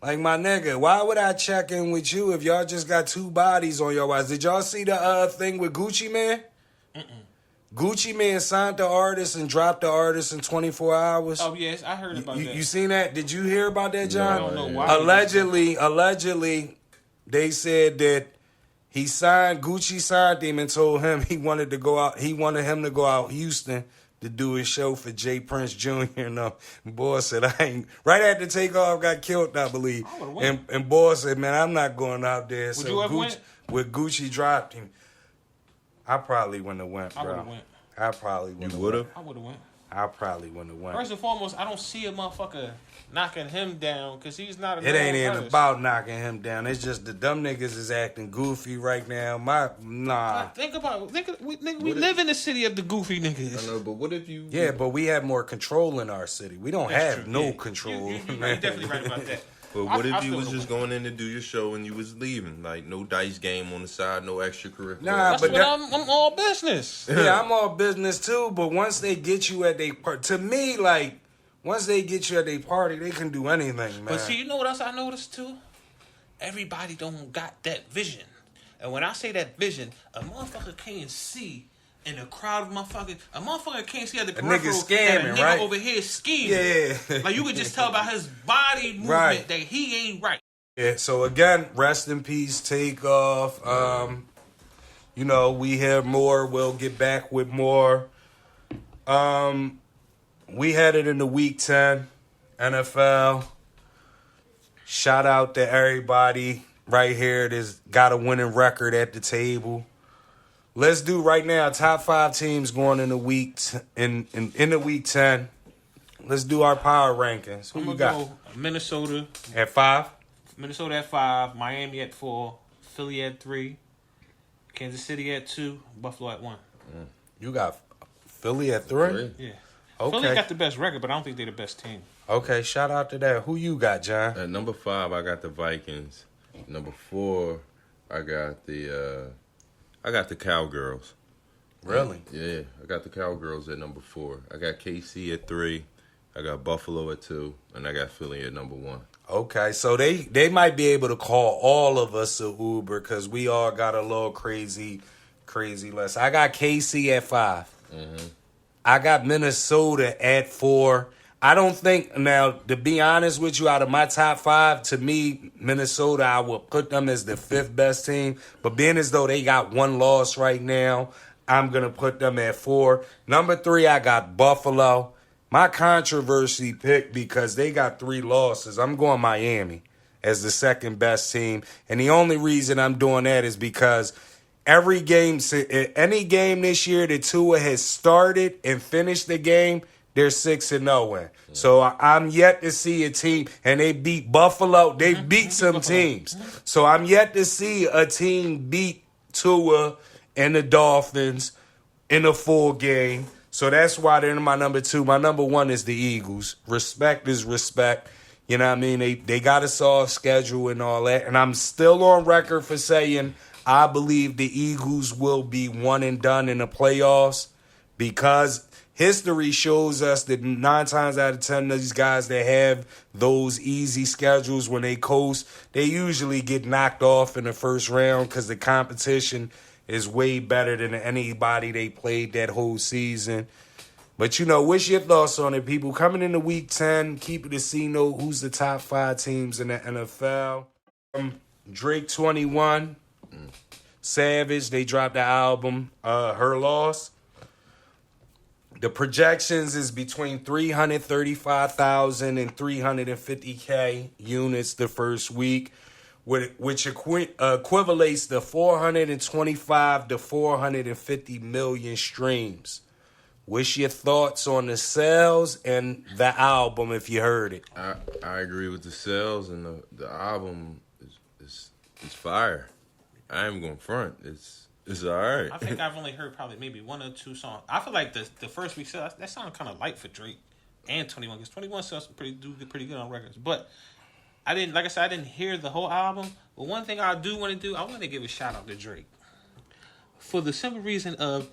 Speaker 1: like my nigga, why would I check in with you if y'all just got two bodies on your eyes? Did y'all see the thing with Gucci Mane? Gucci Mane signed the artist and dropped the artist in 24 hours.
Speaker 3: Oh yes, I heard about that.
Speaker 1: You seen that? Did you hear about that, John?
Speaker 3: No, I don't know why.
Speaker 1: Allegedly, they said that Gucci signed him and told him he wanted him to go out Houston to do his show for Jay Prince Jr. And boy said, I ain't. Right after Takeoff got killed, I believe. And boy said, man, I'm not going out there.
Speaker 3: Would you have went?
Speaker 1: With Gucci dropped him, I probably wouldn't have went, bro.
Speaker 3: I would have went.
Speaker 1: I probably wouldn't have.
Speaker 2: You would have?
Speaker 3: I would have went.
Speaker 1: I probably wouldn't have went.
Speaker 3: First and foremost, I don't see a motherfucker knocking him down because he's not a
Speaker 1: It ain't even about knocking him down. It's just the dumb niggas is acting goofy right now.
Speaker 3: Think about it. We live in the city of the goofy niggas.
Speaker 2: I know, but what if you...
Speaker 1: Yeah, but we have more control in our city. We don't have no control.
Speaker 3: You're definitely right about that.
Speaker 2: But what if
Speaker 3: I
Speaker 2: you
Speaker 3: still
Speaker 2: was
Speaker 3: would
Speaker 2: just
Speaker 3: win.
Speaker 2: going in to do your show and you was leaving? Like, no dice game on the side, no extracurricular.
Speaker 1: Nah,
Speaker 3: That's
Speaker 1: but
Speaker 3: what I'm all business.
Speaker 1: Yeah, I'm all business too, but once they get you at their party, to me, like, once they get you at their party, they can do anything, man.
Speaker 3: But see, you know what else I noticed too? Everybody don't got that vision. And when I say that vision, a motherfucker can't see in a crowd of motherfuckers. A motherfucker can't see at the peripheral.
Speaker 1: nigga scamming,
Speaker 3: and a nigga
Speaker 1: right?
Speaker 3: over here scheming.
Speaker 1: Yeah.
Speaker 3: Like you could just tell by his body movement
Speaker 1: Right.
Speaker 3: that he ain't right.
Speaker 1: Yeah, so again, rest in peace, Takeoff. You know, we have more. We'll get back with more. We headed into week 10, NFL. Shout out to everybody right here that's got a winning record at the table. Let's do right now top 5 teams going in the week in the week 10. Let's do our power rankings. Who
Speaker 3: I'm
Speaker 1: you
Speaker 3: gonna
Speaker 1: got?
Speaker 3: go Minnesota.
Speaker 1: At 5?
Speaker 3: Minnesota at 5, Miami at 4, Philly at 3, Kansas City at 2, Buffalo at 1.
Speaker 1: You got Philly at 3?
Speaker 3: Yeah.
Speaker 1: Okay.
Speaker 3: Philly got the best record, but I don't think they're the best team.
Speaker 1: Okay, shout out to that. Who you got, John?
Speaker 2: At number 5, I got the Vikings. Number 4, I got the Cowgirls.
Speaker 1: Really?
Speaker 2: Yeah, I got the Cowgirls at number 4. I got KC at 3. I got Buffalo at 2, and I got Philly at number 1.
Speaker 1: Okay, so they might be able to call all of us a Uber because we all got a little crazy list. I got KC at 5.
Speaker 2: Mm-hmm.
Speaker 1: I got Minnesota at 4. I don't think, now, to be honest with you, out of my top 5, to me, Minnesota, I would put them as the 5th best team. But being as though they got one loss right now, I'm going to put them at 4. Number 3, I got Buffalo. My controversy pick because they got 3 losses. I'm going Miami as the 2nd best team. And the only reason I'm doing that is because any game this year that Tua has started and finished the game, they're 6-0 in. So I'm yet to see a team, and they beat Buffalo. They beat some teams. So I'm yet to see a team beat Tua and the Dolphins in a full game. So that's why they're my number 2. My number 1 is the Eagles. Respect is respect. You know what I mean? They got a soft schedule and all that. And I'm still on record for saying I believe the Eagles will be one and done in the playoffs because history shows us that 9 times out of 10 of these guys that have those easy schedules when they coast, they usually get knocked off in the first round because the competition is way better than anybody they played that whole season. But, you know, what's your thoughts on it, people? Coming into week 10, keep it a C-note. Who's the top 5 teams in the NFL? Drake 21, Savage, they dropped the album, Her Loss. The projections is between 335,000 and 350K units the first week, which equivalates to 425 to 450 million streams. What's your thoughts on the sales and the album if you heard it?
Speaker 2: I agree with the sales, and the album is fire. I ain't going front. It's all right.
Speaker 3: I think I've only heard probably maybe 1 or 2 songs. I feel like the first week sales, that sounded kind of light for Drake and 21 because 21 sells pretty good on records. But I didn't hear the whole album. But one thing I do want to do, I want to give a shout out to Drake for the simple reason of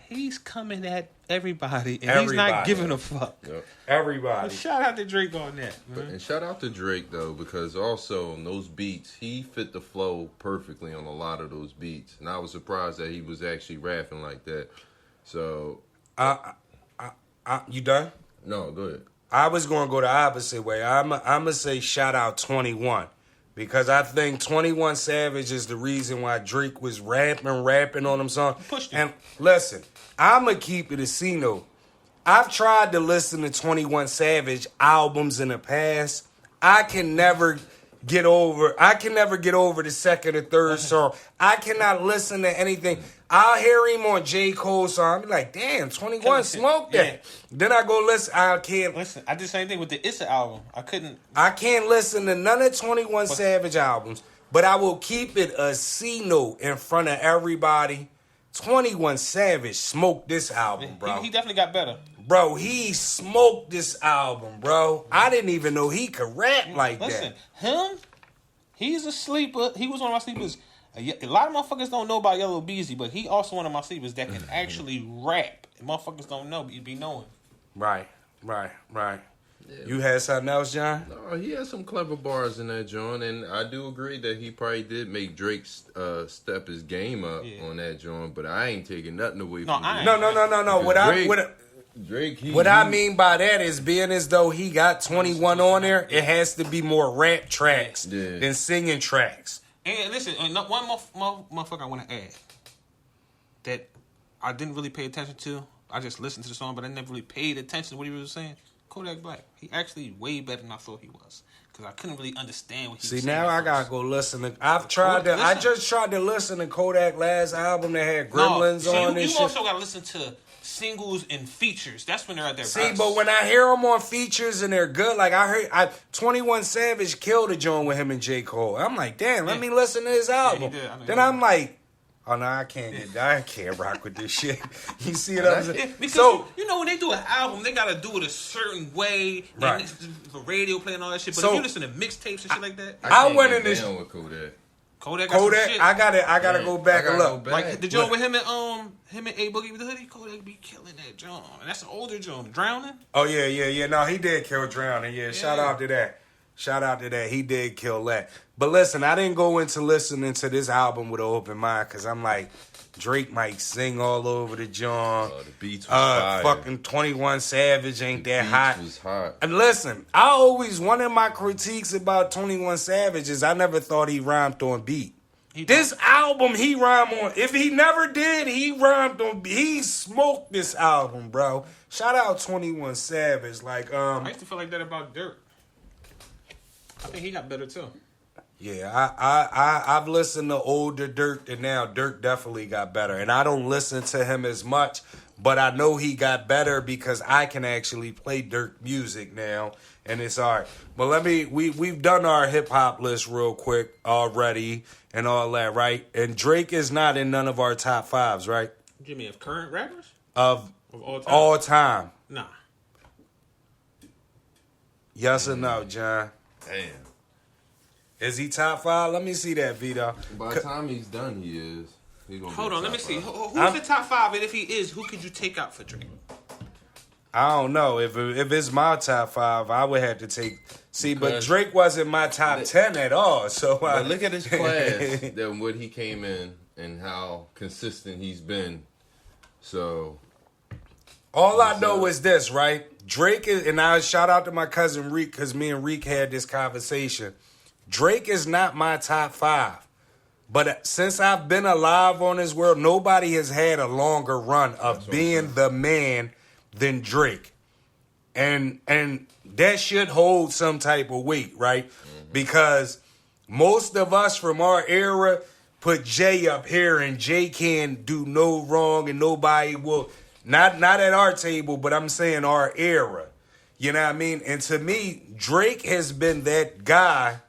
Speaker 3: he's coming at everybody and he's not giving a fuck.
Speaker 2: Yep.
Speaker 1: Everybody.
Speaker 3: But shout out to Drake on that, man.
Speaker 2: And shout out to Drake, though, because also on those beats, he fit the flow perfectly on a lot of those beats. And I was surprised that he was actually rapping like that. So...
Speaker 1: You done?
Speaker 2: No, go ahead.
Speaker 1: I was going to go the opposite way. I'm going to say shout out 21 because I think 21 Savage is the reason why Drake was rapping on them songs.
Speaker 3: Pushed him.
Speaker 1: And listen, I'm going to keep it a C-note. I've tried to listen to 21 Savage albums in the past. I can never get over the second or third song. I cannot listen to anything. I'll hear him on J. Cole's song. I'll be like, damn, 21 smoked that.
Speaker 3: Yeah.
Speaker 1: Then I go listen. I can't
Speaker 3: Listen, I did the same thing with the Issa album. I
Speaker 1: can't listen to none of 21 Savage albums, but I will keep it a C-note in front of everybody. 21 Savage smoked this album, bro.
Speaker 3: He definitely got better.
Speaker 1: Bro, he smoked this album, bro. I didn't even know he could rap like
Speaker 3: Listen,
Speaker 1: that.
Speaker 3: he's a sleeper. He was one of my sleepers. A lot of motherfuckers don't know about Yellow Beezy, but he also one of my sleepers that can actually rap. And motherfuckers don't know, but you be knowing.
Speaker 1: Right.
Speaker 2: Yeah.
Speaker 1: You had something else, John?
Speaker 2: No, he had some clever bars in that joint, and I do agree that he probably did make Drake step his game up on that joint, but I ain't taking nothing away from Drake.
Speaker 1: No.
Speaker 2: Drake,
Speaker 1: What I mean by that is being as though he got 21 on there, it has to be more rap tracks than singing tracks.
Speaker 3: And listen, one motherfucker I want to add that I didn't really pay attention to. I just listened to the song, but I never really paid attention to what he was saying. Kodak Black. He actually way better than I thought he was. Because I couldn't really understand what he was saying.
Speaker 1: See, now I gotta go listen to... I just tried to listen to Kodak last album that had Gremlins on and shit.
Speaker 3: You also gotta listen to singles and features. That's when they're at their best.
Speaker 1: See, but when I hear them on features and they're good, like I heard 21 Savage killed a joint with him and J. Cole. I'm like, damn, let me listen to his album. Then I'm like, oh no, I can't rock with this shit. You see what I'm saying?
Speaker 3: Because when they do an album, they gotta do it a certain way. Right. The radio play and all that shit. But if you listen to mixtapes and shit like that,
Speaker 2: I went in this with Kodak.
Speaker 3: Kodak got some shit.
Speaker 1: I gotta go back and look.
Speaker 3: Like the joint with him and A Boogie with the hoodie, Kodak be killing that joint. And that's an older joint. Drowning?
Speaker 1: Oh yeah. No, he did kill Drowning. Yeah, shout out to that. He did kill that. But listen, I didn't go into listening to this album with an open mind because I'm like, Drake might sing all over the joint.
Speaker 2: The beats was fire.
Speaker 1: Fucking 21 Savage ain't that hot.
Speaker 2: Was hot.
Speaker 1: And listen, one of my critiques about 21 Savage is I never thought he rhymed on beat. This album he rhymed on. If he never did, he rhymed on beat. He smoked this album, bro. Shout out 21 Savage. Like
Speaker 3: I used to feel like that about Dirt. I think he got better too.
Speaker 1: Yeah, I've listened to older Dirk and now Dirk definitely got better. And I don't listen to him as much, but I know he got better because I can actually play Dirk music now, and it's all right. But we've done our hip hop list real quick already and all that, right? And Drake is not in none of our top fives, right?
Speaker 3: You mean of current rappers?
Speaker 1: Of
Speaker 3: all time?
Speaker 1: All time.
Speaker 3: Nah.
Speaker 1: Yes or no, John?
Speaker 2: Damn.
Speaker 1: Is he top five? Let me see that, Vito.
Speaker 2: By the time he's done, he is.
Speaker 3: Hold on, let me see. Who's the top five? And if he is, who could you take out for Drake?
Speaker 1: I don't know. If it's my top five, I would have to take... See, but Drake wasn't my top 10 at all. So
Speaker 2: but look at his class, then what he came in and how consistent he's been. So...
Speaker 1: All I know is this, right? Drake is... And I shout out to my cousin Reek, because me and Reek had this conversation. Drake is not my top five. But since I've been alive on this world, nobody has had a longer run of being the man than Drake. And that should hold some type of weight, right? Mm-hmm. Because most of us from our era put Jay up here, and Jay can't do no wrong, and nobody will... Not at our table, but I'm saying our era. You know what I mean? And to me, Drake has been that guy...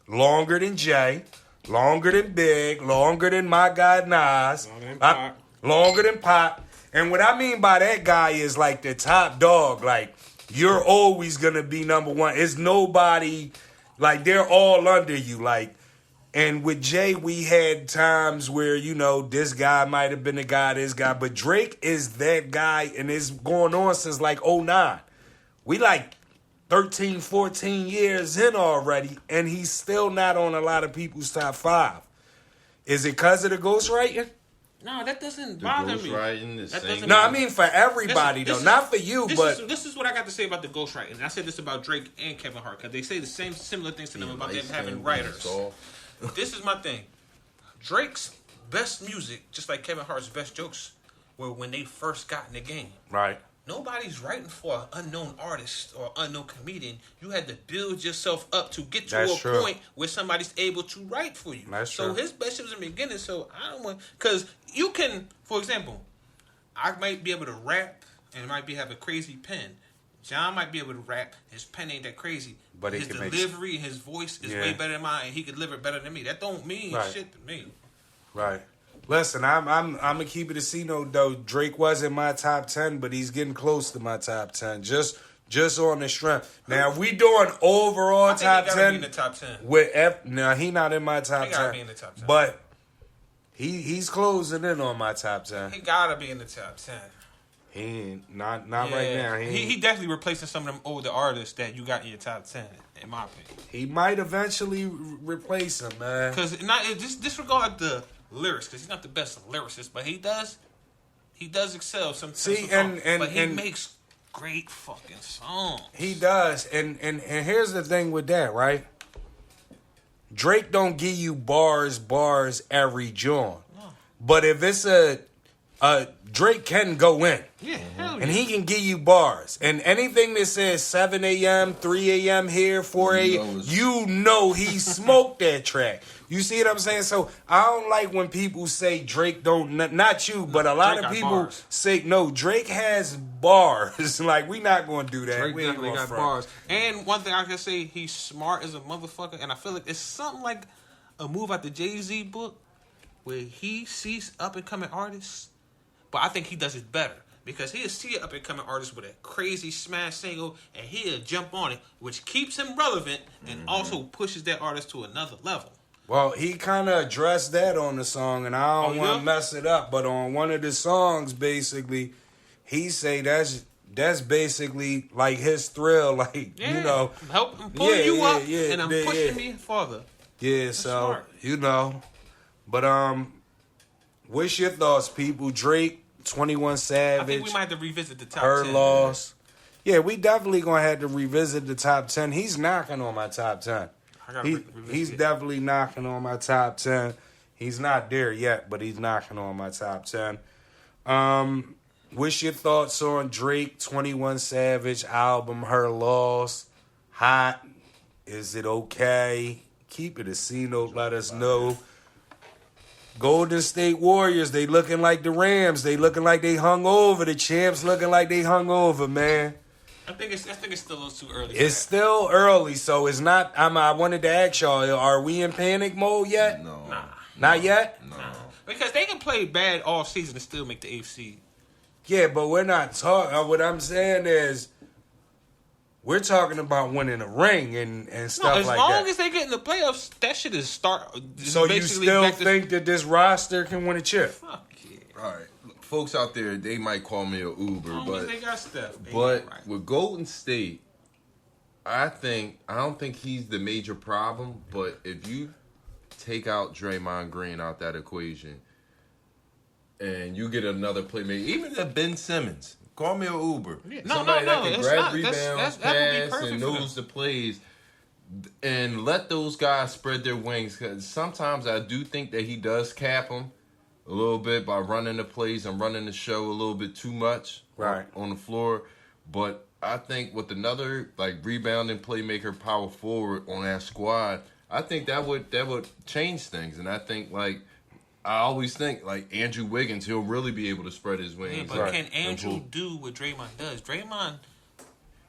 Speaker 1: Longer than Jay, longer than Big, longer than my guy Nas, longer than Pop. And what I mean by that guy is like the top dog. Like, you're always going to be number one. It's nobody, like, they're all under you. Like, and with Jay, we had times where, this guy might have been the guy, this guy. But Drake is that guy, and it's going on since like 2009. We like 13, 14 years in already, and he's still not on a lot of people's top five. Is it because of the ghostwriting?
Speaker 3: No, that doesn't bother me.
Speaker 1: No, I mean for everybody, not for you, but...
Speaker 3: This is what I got to say about the ghostwriting. And I said this about Drake and Kevin Hart, because they say the same similar things to them about them having writers. This is my thing. Drake's best music, just like Kevin Hart's best jokes, were when they first got in the game.
Speaker 1: Right.
Speaker 3: Nobody's writing for an unknown artist or unknown comedian. You had to build yourself up to get to point where somebody's able to write for you.
Speaker 1: That's
Speaker 3: so
Speaker 1: true.
Speaker 3: His best shit was in the beginning. So I don't want... Because you can... For example, I might be able to rap and have a crazy pen. John might be able to rap. His pen ain't that crazy. But his delivery and his voice is way better than mine, and he could deliver it better than me. That don't mean shit to me.
Speaker 1: Right. Listen, I'm gonna keep it a C note though. Drake wasn't my top 10, but he's getting close to my top 10. Just on the strength. Now, if we doing overall top 10
Speaker 3: be in the top 10.
Speaker 1: with now he not in my top 10.
Speaker 3: He gotta be in the top 10.
Speaker 1: But he's closing in on my top 10.
Speaker 3: He gotta be in the top 10.
Speaker 1: He ain't not right now.
Speaker 3: He definitely replacing some of them older artists that you got in your top 10, in my opinion.
Speaker 1: He might eventually replace him, man.
Speaker 3: Because just disregard the lyrics, because he's not the best lyricist, but he does excel sometimes.
Speaker 1: See,
Speaker 3: but he makes great fucking songs.
Speaker 1: He does, and here's the thing with that, right? Drake don't give you bars every joint, but if it's a Drake can go in.
Speaker 3: Yeah, hell yeah.
Speaker 1: And he can give you bars. And anything that says 7 a.m., 3 a.m. here, 4 a.m., you know he smoked that track. You see what I'm saying? So I don't like when people say Drake don't, not you, but a lot of people say, no, Drake has bars. Like, we not going to do that.
Speaker 3: Drake
Speaker 1: we ain't
Speaker 3: definitely got bars. And one thing I can say, he's smart as a motherfucker. And I feel like it's something like a move out the Jay-Z book where he sees up-and-coming artists. But I think he does it better because he'll see an up-and-coming artist with a crazy smash single and he'll jump on it, which keeps him relevant and also pushes that artist to another level.
Speaker 1: Well, he kind of addressed that on the song, and I don't want to mess it up, but on one of the songs, basically, he say that's basically like his thrill, like, you know.
Speaker 3: I'm pulling you up, and I'm pushing me farther.
Speaker 1: Yeah, that's so, smart. You know. But, what's your thoughts, people? Drake, 21 Savage.
Speaker 3: I think we might have to revisit the top 10.
Speaker 1: Her Loss. Yeah, we definitely going to have to revisit the top 10. He's knocking on my top 10. He's definitely knocking on my top 10. He's not there yet, but he's knocking on my top 10. What's your thoughts on Drake, 21 Savage album, Her Loss? Hot? Is it okay? Keep it a C note. Let us know. Golden State Warriors, they looking like the Rams. They looking like they hung over. The champs looking like they hung over, man.
Speaker 3: I think it's still a little too early.
Speaker 1: It's still early, so it's not. I wanted to ask y'all: are we in panic mode yet?
Speaker 2: No,
Speaker 1: not yet.
Speaker 2: No,
Speaker 3: because they can play bad all season and still make the AFC.
Speaker 1: Yeah, but we're not talking. What I'm saying is, we're talking about winning a ring and stuff like that.
Speaker 3: As long as they get in the playoffs, that shit is start.
Speaker 1: So you still think that this roster can win a chip?
Speaker 3: Fuck yeah.
Speaker 2: All right. Folks out there, they might call me an Uber, but
Speaker 3: they got Steph.
Speaker 2: With Golden State, I don't think he's the major problem. But if you take out Draymond Green out that equation, and you get another playmaker, even if Ben Simmons, call me an Uber.
Speaker 3: Yeah.
Speaker 2: Somebody that can grab rebounds, pass, and knows the plays, and let those guys spread their wings. Because sometimes I do think that he does cap them a little bit by running the plays and running the show a little bit too much on the floor. But I think with another rebounding playmaker, power forward on that squad, I think that would change things. And I think I always think Andrew Wiggins, he'll really be able to spread his wings.
Speaker 3: Yeah, but can Andrew do what Draymond does?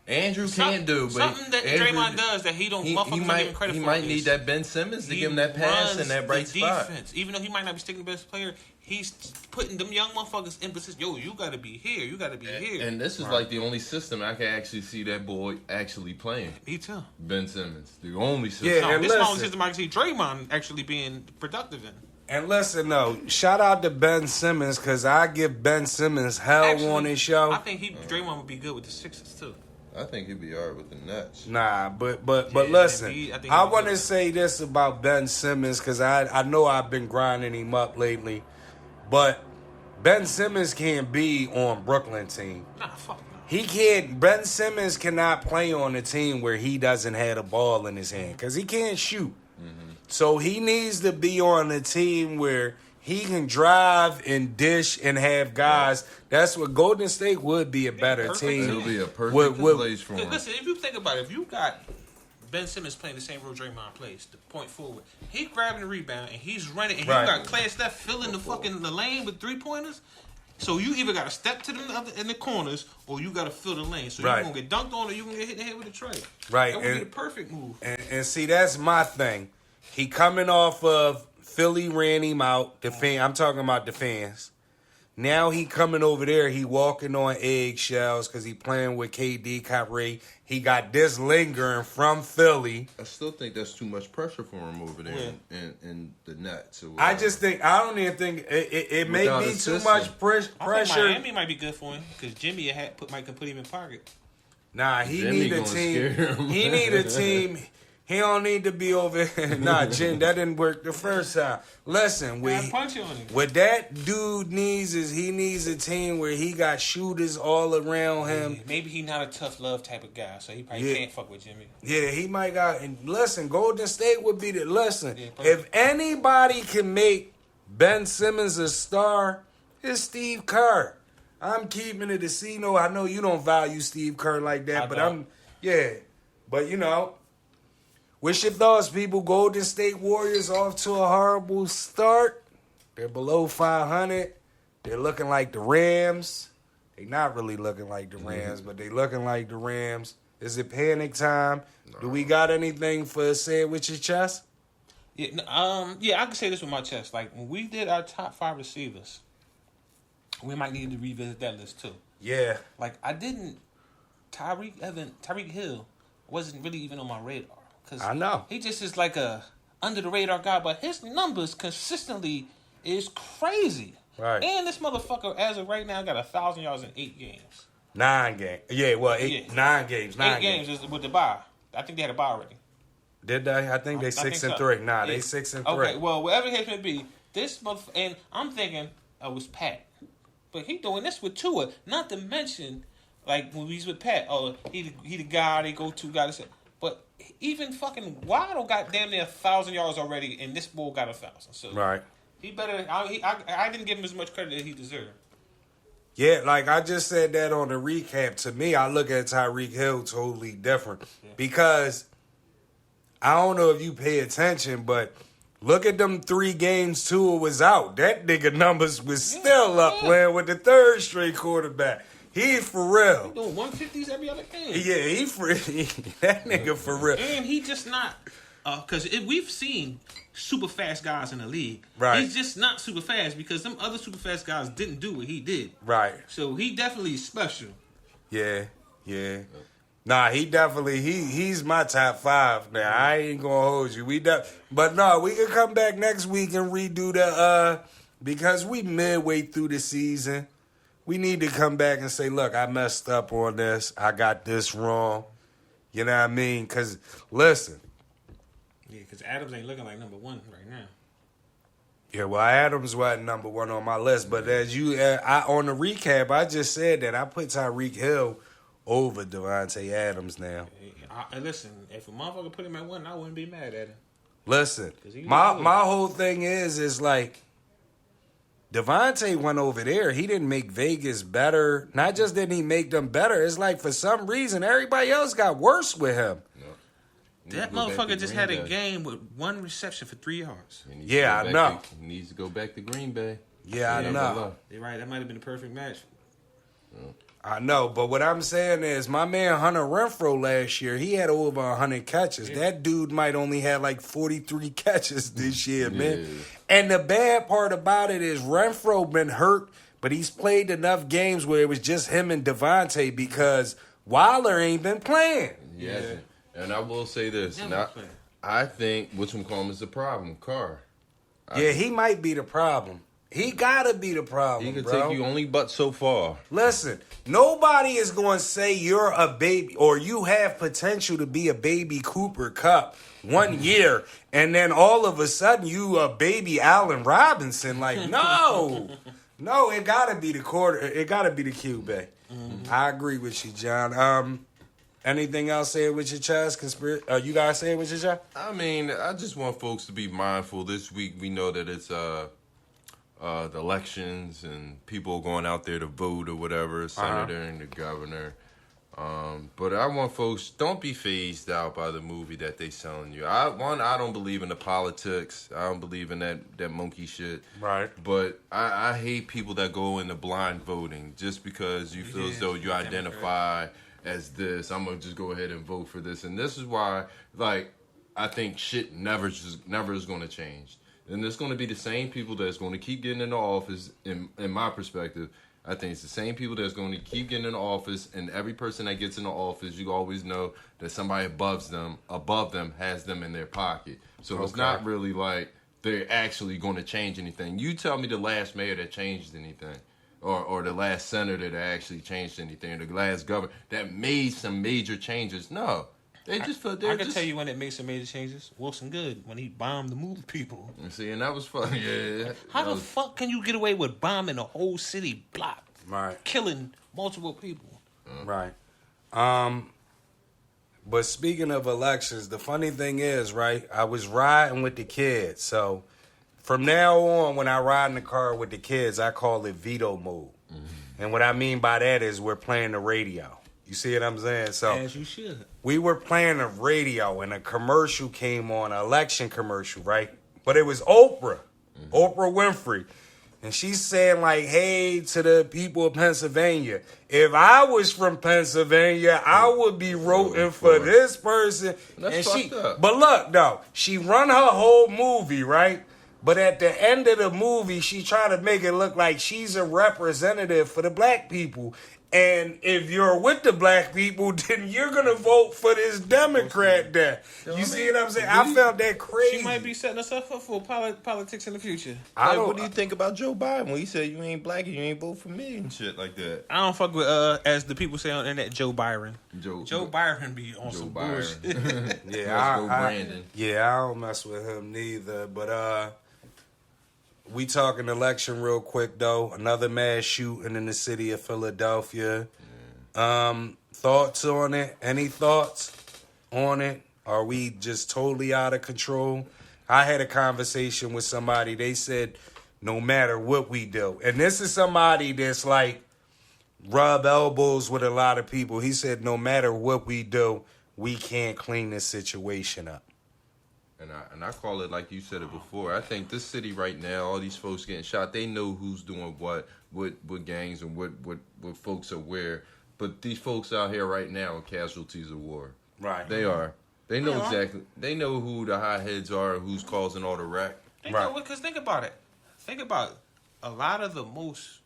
Speaker 2: Andrew can do, but
Speaker 3: something that Draymond does that he don't. He might credit
Speaker 2: he
Speaker 3: for
Speaker 2: might need that Ben Simmons to give him that pass in that right spot.
Speaker 3: Even though he might not be sticking the best player, he's putting them young motherfuckers in position. Yo, you got to be here. You got to be here.
Speaker 2: And this is the only system I can actually see that boy actually playing.
Speaker 3: Me too.
Speaker 2: Ben Simmons, the only system.
Speaker 1: Yeah,
Speaker 3: this is the only system I can see Draymond actually being productive in.
Speaker 1: And listen, shout out to Ben Simmons, because I give Ben Simmons hell on his show.
Speaker 3: I think Draymond would be good with the Sixers too.
Speaker 2: I think he'd be alright with the Nets.
Speaker 1: Nah, but listen, I want to say this about Ben Simmons, because I know I've been grinding him up lately, but Ben Simmons can't be on Brooklyn team.
Speaker 3: Nah, fuck no.
Speaker 1: He can't. Ben Simmons cannot play on a team where he doesn't have a ball in his hand, because he can't shoot. Mm-hmm. So he needs to be on a team where he can drive and dish and have guys. That's what Golden State would be a better team.
Speaker 2: It'll be a perfect place for him.
Speaker 3: Listen, if you think about it, if you got Ben Simmons playing the same role Draymond plays, the point forward, he's grabbing the rebound and he's running, and you got Clay Steph filling the lane with 3-pointers. So you either got to step to them in the corners, or you got to fill the lane. So you're gonna get dunked on, or you gonna get hit in the head with a tray.
Speaker 1: Right,
Speaker 3: that would be the perfect move.
Speaker 1: And see, that's my thing. He coming off of Philly ran him out. I'm talking about the fans. Now he coming over there. He walking on eggshells because he playing with KD, Kyrie. He got this lingering from Philly.
Speaker 2: I still think that's too much pressure for him over there in the Nets.
Speaker 1: I don't even think it may be too much pressure.
Speaker 3: I think Miami might be good for him because Jimmy might put him in pocket.
Speaker 1: Nah, he need a team. He need a team. He don't need to be over. Nah, Jim, that didn't work the first time. Listen, what that dude needs is he needs a team where he got shooters all around him.
Speaker 3: Yeah, maybe he not a tough love type of guy, so he probably can't fuck with Jimmy.
Speaker 1: Yeah, he might got. And listen, Golden State would be the listen. Yeah, if anybody can make Ben Simmons a star, it's Steve Kerr. I'm keeping it a C-No. I know you don't value Steve Kerr like that, but you know. What's your thoughts, people? Golden State Warriors off to a horrible start. They're below 500. They're looking like the Rams. They're not really looking like the Rams, but they looking like the Rams. Is it panic time? No. Do we got anything for say it with your chest?
Speaker 3: Yeah, I can say this with my chest. Like, when we did our top 5 receivers, we might need to revisit that list, too.
Speaker 1: Yeah.
Speaker 3: Like, Tyreek Hill wasn't really even on my radar.
Speaker 1: I know.
Speaker 3: He just is like a under-the-radar guy, but his numbers consistently is crazy.
Speaker 1: Right.
Speaker 3: And this motherfucker, as of right now, got 1,000 yards in 8 games.
Speaker 1: 9 games. Yeah, well, 9 games.
Speaker 3: 8 games is with the bye. I think they had a bye already.
Speaker 1: Did they? I think they 6-3. Nah, they 6-3.
Speaker 3: Okay, well, whatever the case may be, this motherfucker, and I'm thinking it was Pat. But he doing this with Tua. Not to mention, like, when he's with Pat, he the guy, they go to guy to say. But even fucking Waddle got damn near 1,000 yards already, and this bull got 1,000. So
Speaker 1: right,
Speaker 3: he better. I didn't give him as much credit as he deserved.
Speaker 1: Yeah, like I just said that on the recap. To me, I look at Tyreek Hill totally different because I don't know if you pay attention, but look at them 3 games Tua was out. That nigga numbers was still up playing with the 3rd straight quarterback. He for real.
Speaker 3: He doing 150s every other game.
Speaker 1: Yeah, that nigga for real.
Speaker 3: And he just not, because we've seen super fast guys in the league.
Speaker 1: Right.
Speaker 3: He's just not super fast because them other super fast guys didn't do what he did.
Speaker 1: Right.
Speaker 3: So he definitely is special.
Speaker 1: Yeah. Nah, he definitely he's my top 5 now. I ain't gonna hold you. But no, we can come back next week and redo the because we midway through the season. We need to come back and say, look, I messed up on this. I got this wrong. You know what I mean? Because, listen.
Speaker 3: Yeah, because Adams ain't looking like number 1 right now.
Speaker 1: Yeah, well, Adams wasn't number 1 on my list. But as on the recap, I just said that I put Tyreek Hill over Devontae Adams now.
Speaker 3: Listen, if a motherfucker put him at 1, I wouldn't be mad at him.
Speaker 1: Listen, my whole thing is like, Devontae went over there. He didn't make Vegas better. Not just didn't he make them better. It's like for some reason everybody else got worse with him.
Speaker 3: No. That motherfucker just had a game with 1 reception for 3 yards.
Speaker 1: Yeah, I know.
Speaker 2: He needs to go back to Green Bay.
Speaker 1: Yeah, I know.
Speaker 3: You're right. That might have been the perfect match.
Speaker 1: I know, but what I'm saying is my man Hunter Renfrow last year, he had over 100 catches. Yeah. That dude might only have like 43 catches this year, man. And the bad part about it is Renfrow been hurt, but he's played enough games where it was just him and Devontae because Wilder ain't been playing.
Speaker 2: Yeah. And I will say this. Now, I think Whatchamacallit is the problem, Carr.
Speaker 1: He might be the problem. He gotta be the problem,
Speaker 2: He can
Speaker 1: bro.
Speaker 2: take you only but so far.
Speaker 1: Listen, nobody is going to say you're a baby or you have potential to be a baby Cooper Kupp 1 year, and then all of a sudden you a baby Allen Robinson. Like, no, it gotta be the quarter. It gotta be the QB. Mm-hmm. I agree with you, John. Anything else? Say it with your chest. You guys say it with your chest.
Speaker 2: I mean, I just want folks to be mindful. This week we know that it's the elections and people going out there to vote or whatever, senator and the governor. But I want folks, don't be phased out by the movie that they selling you. I don't believe in the politics. I don't believe in that monkey shit.
Speaker 1: Right.
Speaker 2: But I hate people that go into blind voting just because you feel as though you identify as this. I'm going to just go ahead and vote for this. And this is why, like, I think shit never is going to change. And it's going to be the same people that's going to keep getting in the office, in my perspective. I think it's the same people that's going to keep getting in the office, and every person that gets in the office, you always know that somebody above them has them in their pocket. So it's not really like they're actually going to change anything. You tell me the last mayor that changed anything, or the last senator that actually changed anything, or the last governor that made some major changes. No. They just felt
Speaker 3: I can tell you when it made some major changes. Wilson Good, when he bombed the movie people.
Speaker 2: See, and that was fun. Yeah.
Speaker 3: How the fuck can you get away with bombing a whole city block?
Speaker 1: Right.
Speaker 3: Killing multiple people.
Speaker 1: Right. But speaking of elections, the funny thing is, right, I was riding with the kids. So from now on, when I ride in the car with the kids, I call it Vito mode. Mm-hmm. And what I mean by that is we're playing the radio. You see what I'm saying? So
Speaker 3: as you should.
Speaker 1: We were playing the radio and a commercial came on, an election commercial, right? But it was Oprah, Oprah Winfrey. And she's saying like, hey, to the people of Pennsylvania, if I was from Pennsylvania, I would be voting for this person.
Speaker 2: That's fucked up.
Speaker 1: But look, though, she run her whole movie, right? But at the end of the movie, she tried to make it look like she's a representative for the black people. And if you're with the black people, then you're going to vote for this Democrat there. You see what I'm saying? I found that crazy.
Speaker 3: She might be setting herself up for politics in the future.
Speaker 2: What do you think about Joe Biden when he said you ain't black and you ain't vote for me and shit like that?
Speaker 3: I don't fuck with, as the people say on the internet, Joe Byron. Joe Byron be on some bullshit.
Speaker 2: Brandon.
Speaker 1: I don't mess with him neither. But we talking election real quick, though. Another mass shooting in the city of Philadelphia. Yeah. Thoughts on it? Any thoughts on it? Are we just totally out of control? I had a conversation with somebody. They said, no matter what we do. And this is somebody that's like rub elbows with a lot of people. He said, no matter what we do, we can't clean this situation up.
Speaker 2: And I call it like you said it before. I think this city right now, all these folks getting shot, they know who's doing what gangs and what folks are where. But these folks out here right now are casualties of war.
Speaker 1: Right.
Speaker 2: They are. They know exactly. They know who the hotheads are and who's causing all the wreck.
Speaker 3: Because think about it. Think about it. A lot of the most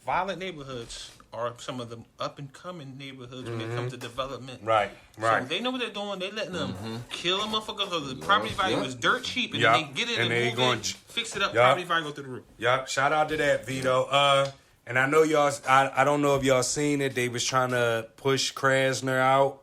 Speaker 3: violent neighborhoods are some of the up-and-coming neighborhoods when it comes to development.
Speaker 1: Right.
Speaker 3: So they know what they're doing. They letting them kill a motherfucker because the property value is dirt cheap, and then they get it and move it, fix it up, property value go through the roof.
Speaker 1: Yep. Shout out to that, Vito. And I know y'all, I don't know if y'all seen it. They was trying to push Krasner out,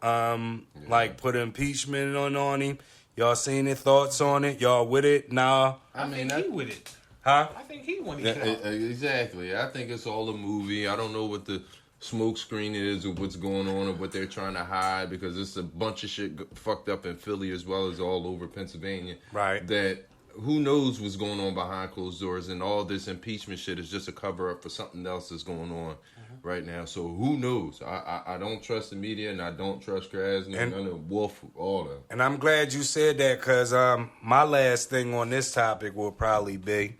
Speaker 1: like put impeachment on him. Y'all seen it? Thoughts on it? Y'all with it? Nah.
Speaker 3: I mean, he with it.
Speaker 1: Huh?
Speaker 3: I think he wanted
Speaker 2: Exactly. I think it's all a movie. I don't know what the smoke screen is or what's going on or what they're trying to hide because it's a bunch of shit fucked up in Philly as well as all over Pennsylvania.
Speaker 1: Right.
Speaker 2: That who knows what's going on behind closed doors, and all this impeachment shit is just a cover up for something else that's going on right now. So who knows? I don't trust the media and I don't trust Krasner and Wolf, all of them.
Speaker 1: And I'm glad you said that because my last thing on this topic will probably be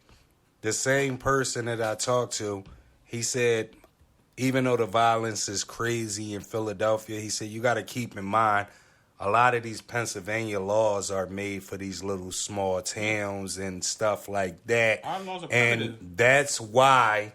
Speaker 1: the same person that I talked to. He said, even though the violence is crazy in Philadelphia, he said, you got to keep in mind, a lot of these Pennsylvania laws are made for these little small towns and stuff like that. And that's why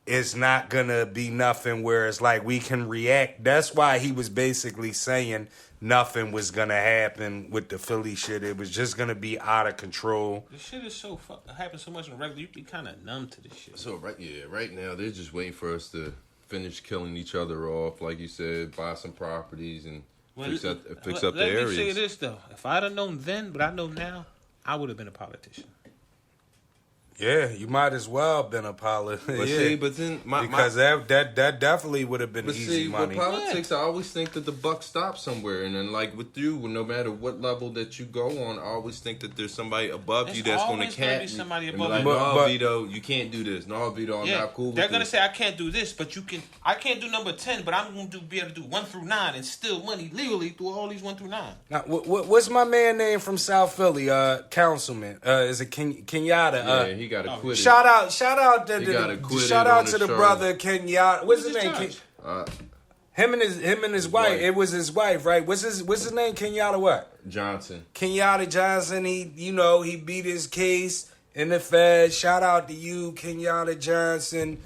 Speaker 1: it's not going to be nothing where it's like we can react. That's why he was basically saying nothing was going to happen with the Philly shit. It was just going to be out of control.
Speaker 3: The shit is so happens so much in the regular, you be kind of numb to this shit.
Speaker 2: So, right now, they're just waiting for us to finish killing each other off, like you said, buy some properties and fix up the areas.
Speaker 3: Let me say this, though. If I'd have known then what I know now, I would have been a politician.
Speaker 1: Yeah, you might as well have been a politician.
Speaker 2: But see, but then
Speaker 1: that definitely would have been easy money.
Speaker 2: With politics, I always think that the buck stops somewhere, and then like with you, no matter what level that you go on, I always think that there's somebody above you that's going to catch you.
Speaker 3: Somebody
Speaker 2: and
Speaker 3: above
Speaker 2: be like, no, Vito, you can't do this. No, Vito, I'm not cool with this.
Speaker 3: They're going to say I can't do this, but you can. I can't do number 10, but I'm going to be able to do 1 through 9 and steal money legally through all these 1 through 9.
Speaker 1: Now, what's my man name from South Philly? Councilman. Is it Kenyatta?
Speaker 2: Yeah, he got to quit it.
Speaker 1: Shout out to the brother Kenyatta. What's his name? Him and his wife. It was his wife, right? What's his name? Kenyatta what?
Speaker 2: Johnson.
Speaker 1: Kenyatta Johnson. He beat his case in the Fed. Shout out to you, Kenyatta Johnson.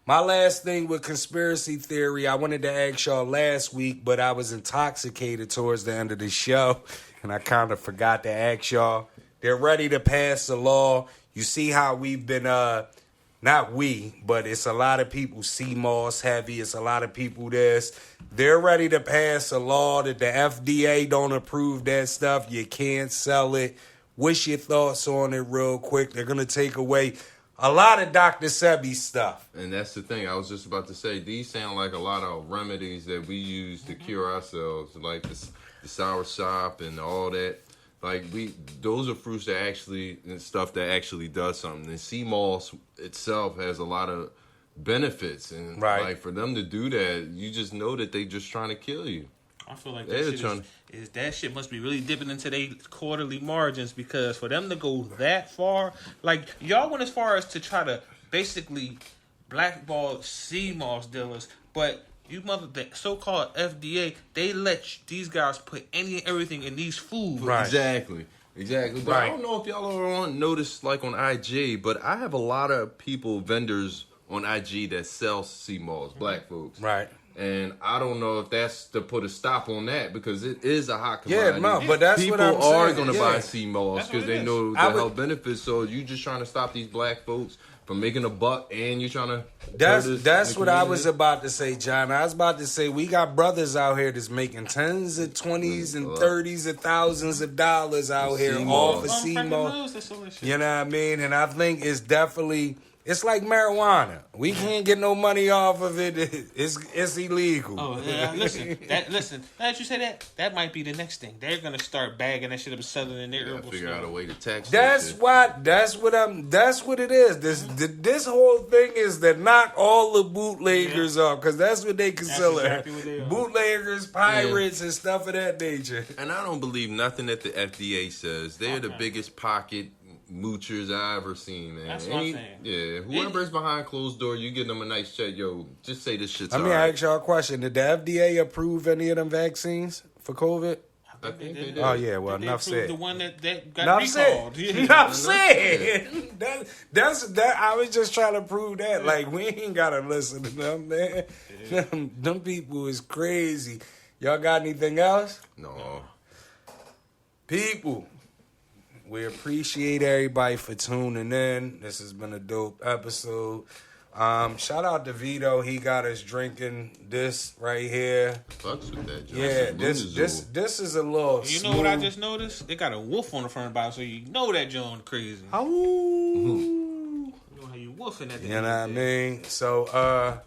Speaker 1: My last thing with conspiracy theory, I wanted to ask y'all last week, but I was intoxicated towards the end of the show, and I kind of forgot to ask y'all. They're ready to pass a law. You see how we've been, not we, but it's a lot of people CMOS heavy. It's a lot of people this. They're ready to pass a law that the FDA don't approve that stuff. You can't sell it. What's your thoughts on it real quick? They're going to take away a lot of Dr. Sebi stuff.
Speaker 2: And that's the thing. I was just about to say, these sound like a lot of remedies that we use to cure ourselves, like the sour sop and all that. Like, those are fruits that actually, and stuff that actually does something. And sea moss itself has a lot of benefits. And, like, for them to do that, you just know that they just trying to kill you.
Speaker 3: I feel like that shit must be really dipping into their quarterly margins, because for them to go that far, like, y'all went as far as to try to basically blackball CMOS dealers, but the so-called FDA, they let these guys put any and everything in these foods.
Speaker 2: Right. Exactly. But I don't know if y'all are on notice, like on IG, but I have a lot of vendors on IG that sell CMOS, black folks.
Speaker 1: Right.
Speaker 2: And I don't know if that's to put a stop on that, because it is a hot commodity.
Speaker 1: Yeah, no, but that's
Speaker 2: people
Speaker 1: what I'm saying.
Speaker 2: are going to buy CMOS because they know the health benefits. So you just trying to stop these black folks from making a buck, and you trying to.
Speaker 1: That's what I was about to say, John. I was about to say we got brothers out here that's making tens of 20s and 30s of thousands of dollars out here off of CMOS. You know what I mean? And I think it's definitely. It's like marijuana. We can't get no money off of it. It's illegal.
Speaker 3: Oh, yeah, listen. Now that you say that might be the next thing. They're gonna start bagging that shit up and selling in their herbal
Speaker 2: figure out a way to tax.
Speaker 1: That's what it is. This whole thing is to knock all the bootleggers off, because that's what they consider. Exactly bootleggers, pirates, and stuff of that nature.
Speaker 2: And I don't believe nothing that the FDA says. They're the biggest pocket moochers I ever seen, man.
Speaker 3: That's what I'm saying.
Speaker 2: Yeah, whoever's behind closed door, you give them a nice check. Yo, just say this shit's
Speaker 1: Let me ask y'all a question. Did the FDA approve any of them vaccines for COVID?
Speaker 2: I think they did.
Speaker 1: Oh, yeah, well, enough said.
Speaker 3: The one that got recalled.
Speaker 1: Enough said. That's I was just trying to prove that. Like, we ain't got to listen to them, man. Yeah. Them people is crazy. Y'all got anything else?
Speaker 2: No.
Speaker 1: People. We appreciate everybody for tuning in. This has been a dope episode. Shout out to Vito. He got us drinking this right here.
Speaker 2: Fucks with that, John.
Speaker 1: Yeah, this is a little.
Speaker 3: You know what I just noticed? They got a wolf on the front of the bottle, so you know that joint crazy.
Speaker 1: Oh.
Speaker 3: You know how you wolfing at the
Speaker 1: You know what I mean? So,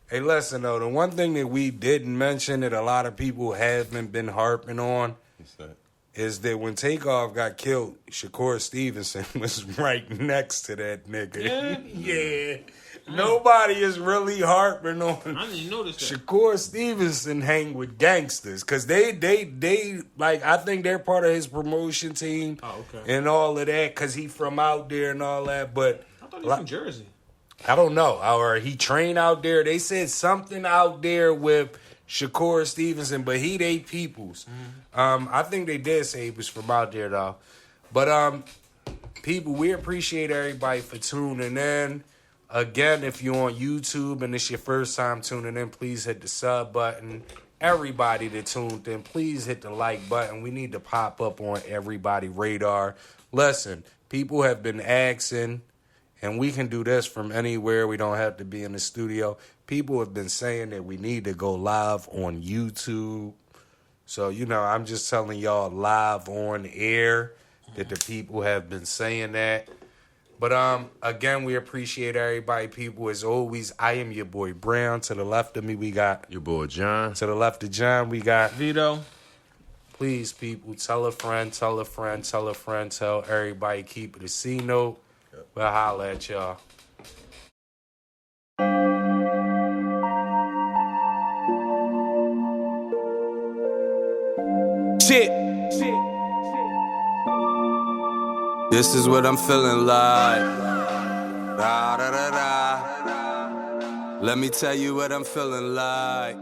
Speaker 1: hey, listen though. The one thing that we didn't mention that a lot of people haven't been harping on.
Speaker 2: What's that?
Speaker 1: Is that when Takeoff got killed, Shakur Stevenson was right next to that nigga. Yeah. Nobody is really harping on
Speaker 3: I didn't notice that.
Speaker 1: Shakur Stevenson hang with gangsters, because they like, I think they're part of his promotion team and all of that, because he from out there and all that. But
Speaker 3: I thought he was from Jersey.
Speaker 1: I don't know. Or he trained out there. They said something out there with Shakur Stevenson, but he they peoples. I think they did say he was from out there though. But people, we appreciate everybody for tuning in. Again, if you're on YouTube and it's your first time tuning in, please hit the sub button. Everybody that tuned in, please hit the like button. We need to pop up on everybody's radar. Listen, people have been asking, and we can do this from anywhere. We don't have to be in the studio. People have been saying that we need to go live on YouTube. So, I'm just telling y'all live on air that the people have been saying that. But, again, we appreciate everybody, people. As always, I am your boy Brown. To the left of me, we got
Speaker 2: your boy John.
Speaker 1: To the left of John, we got
Speaker 3: Vito.
Speaker 1: Please, people, tell a friend, tell a friend, tell a friend, tell everybody. Keep it a C note. We'll holla at y'all. Shit. This is what I'm feeling like. Da, da, da, da. Let me tell you what I'm feeling like.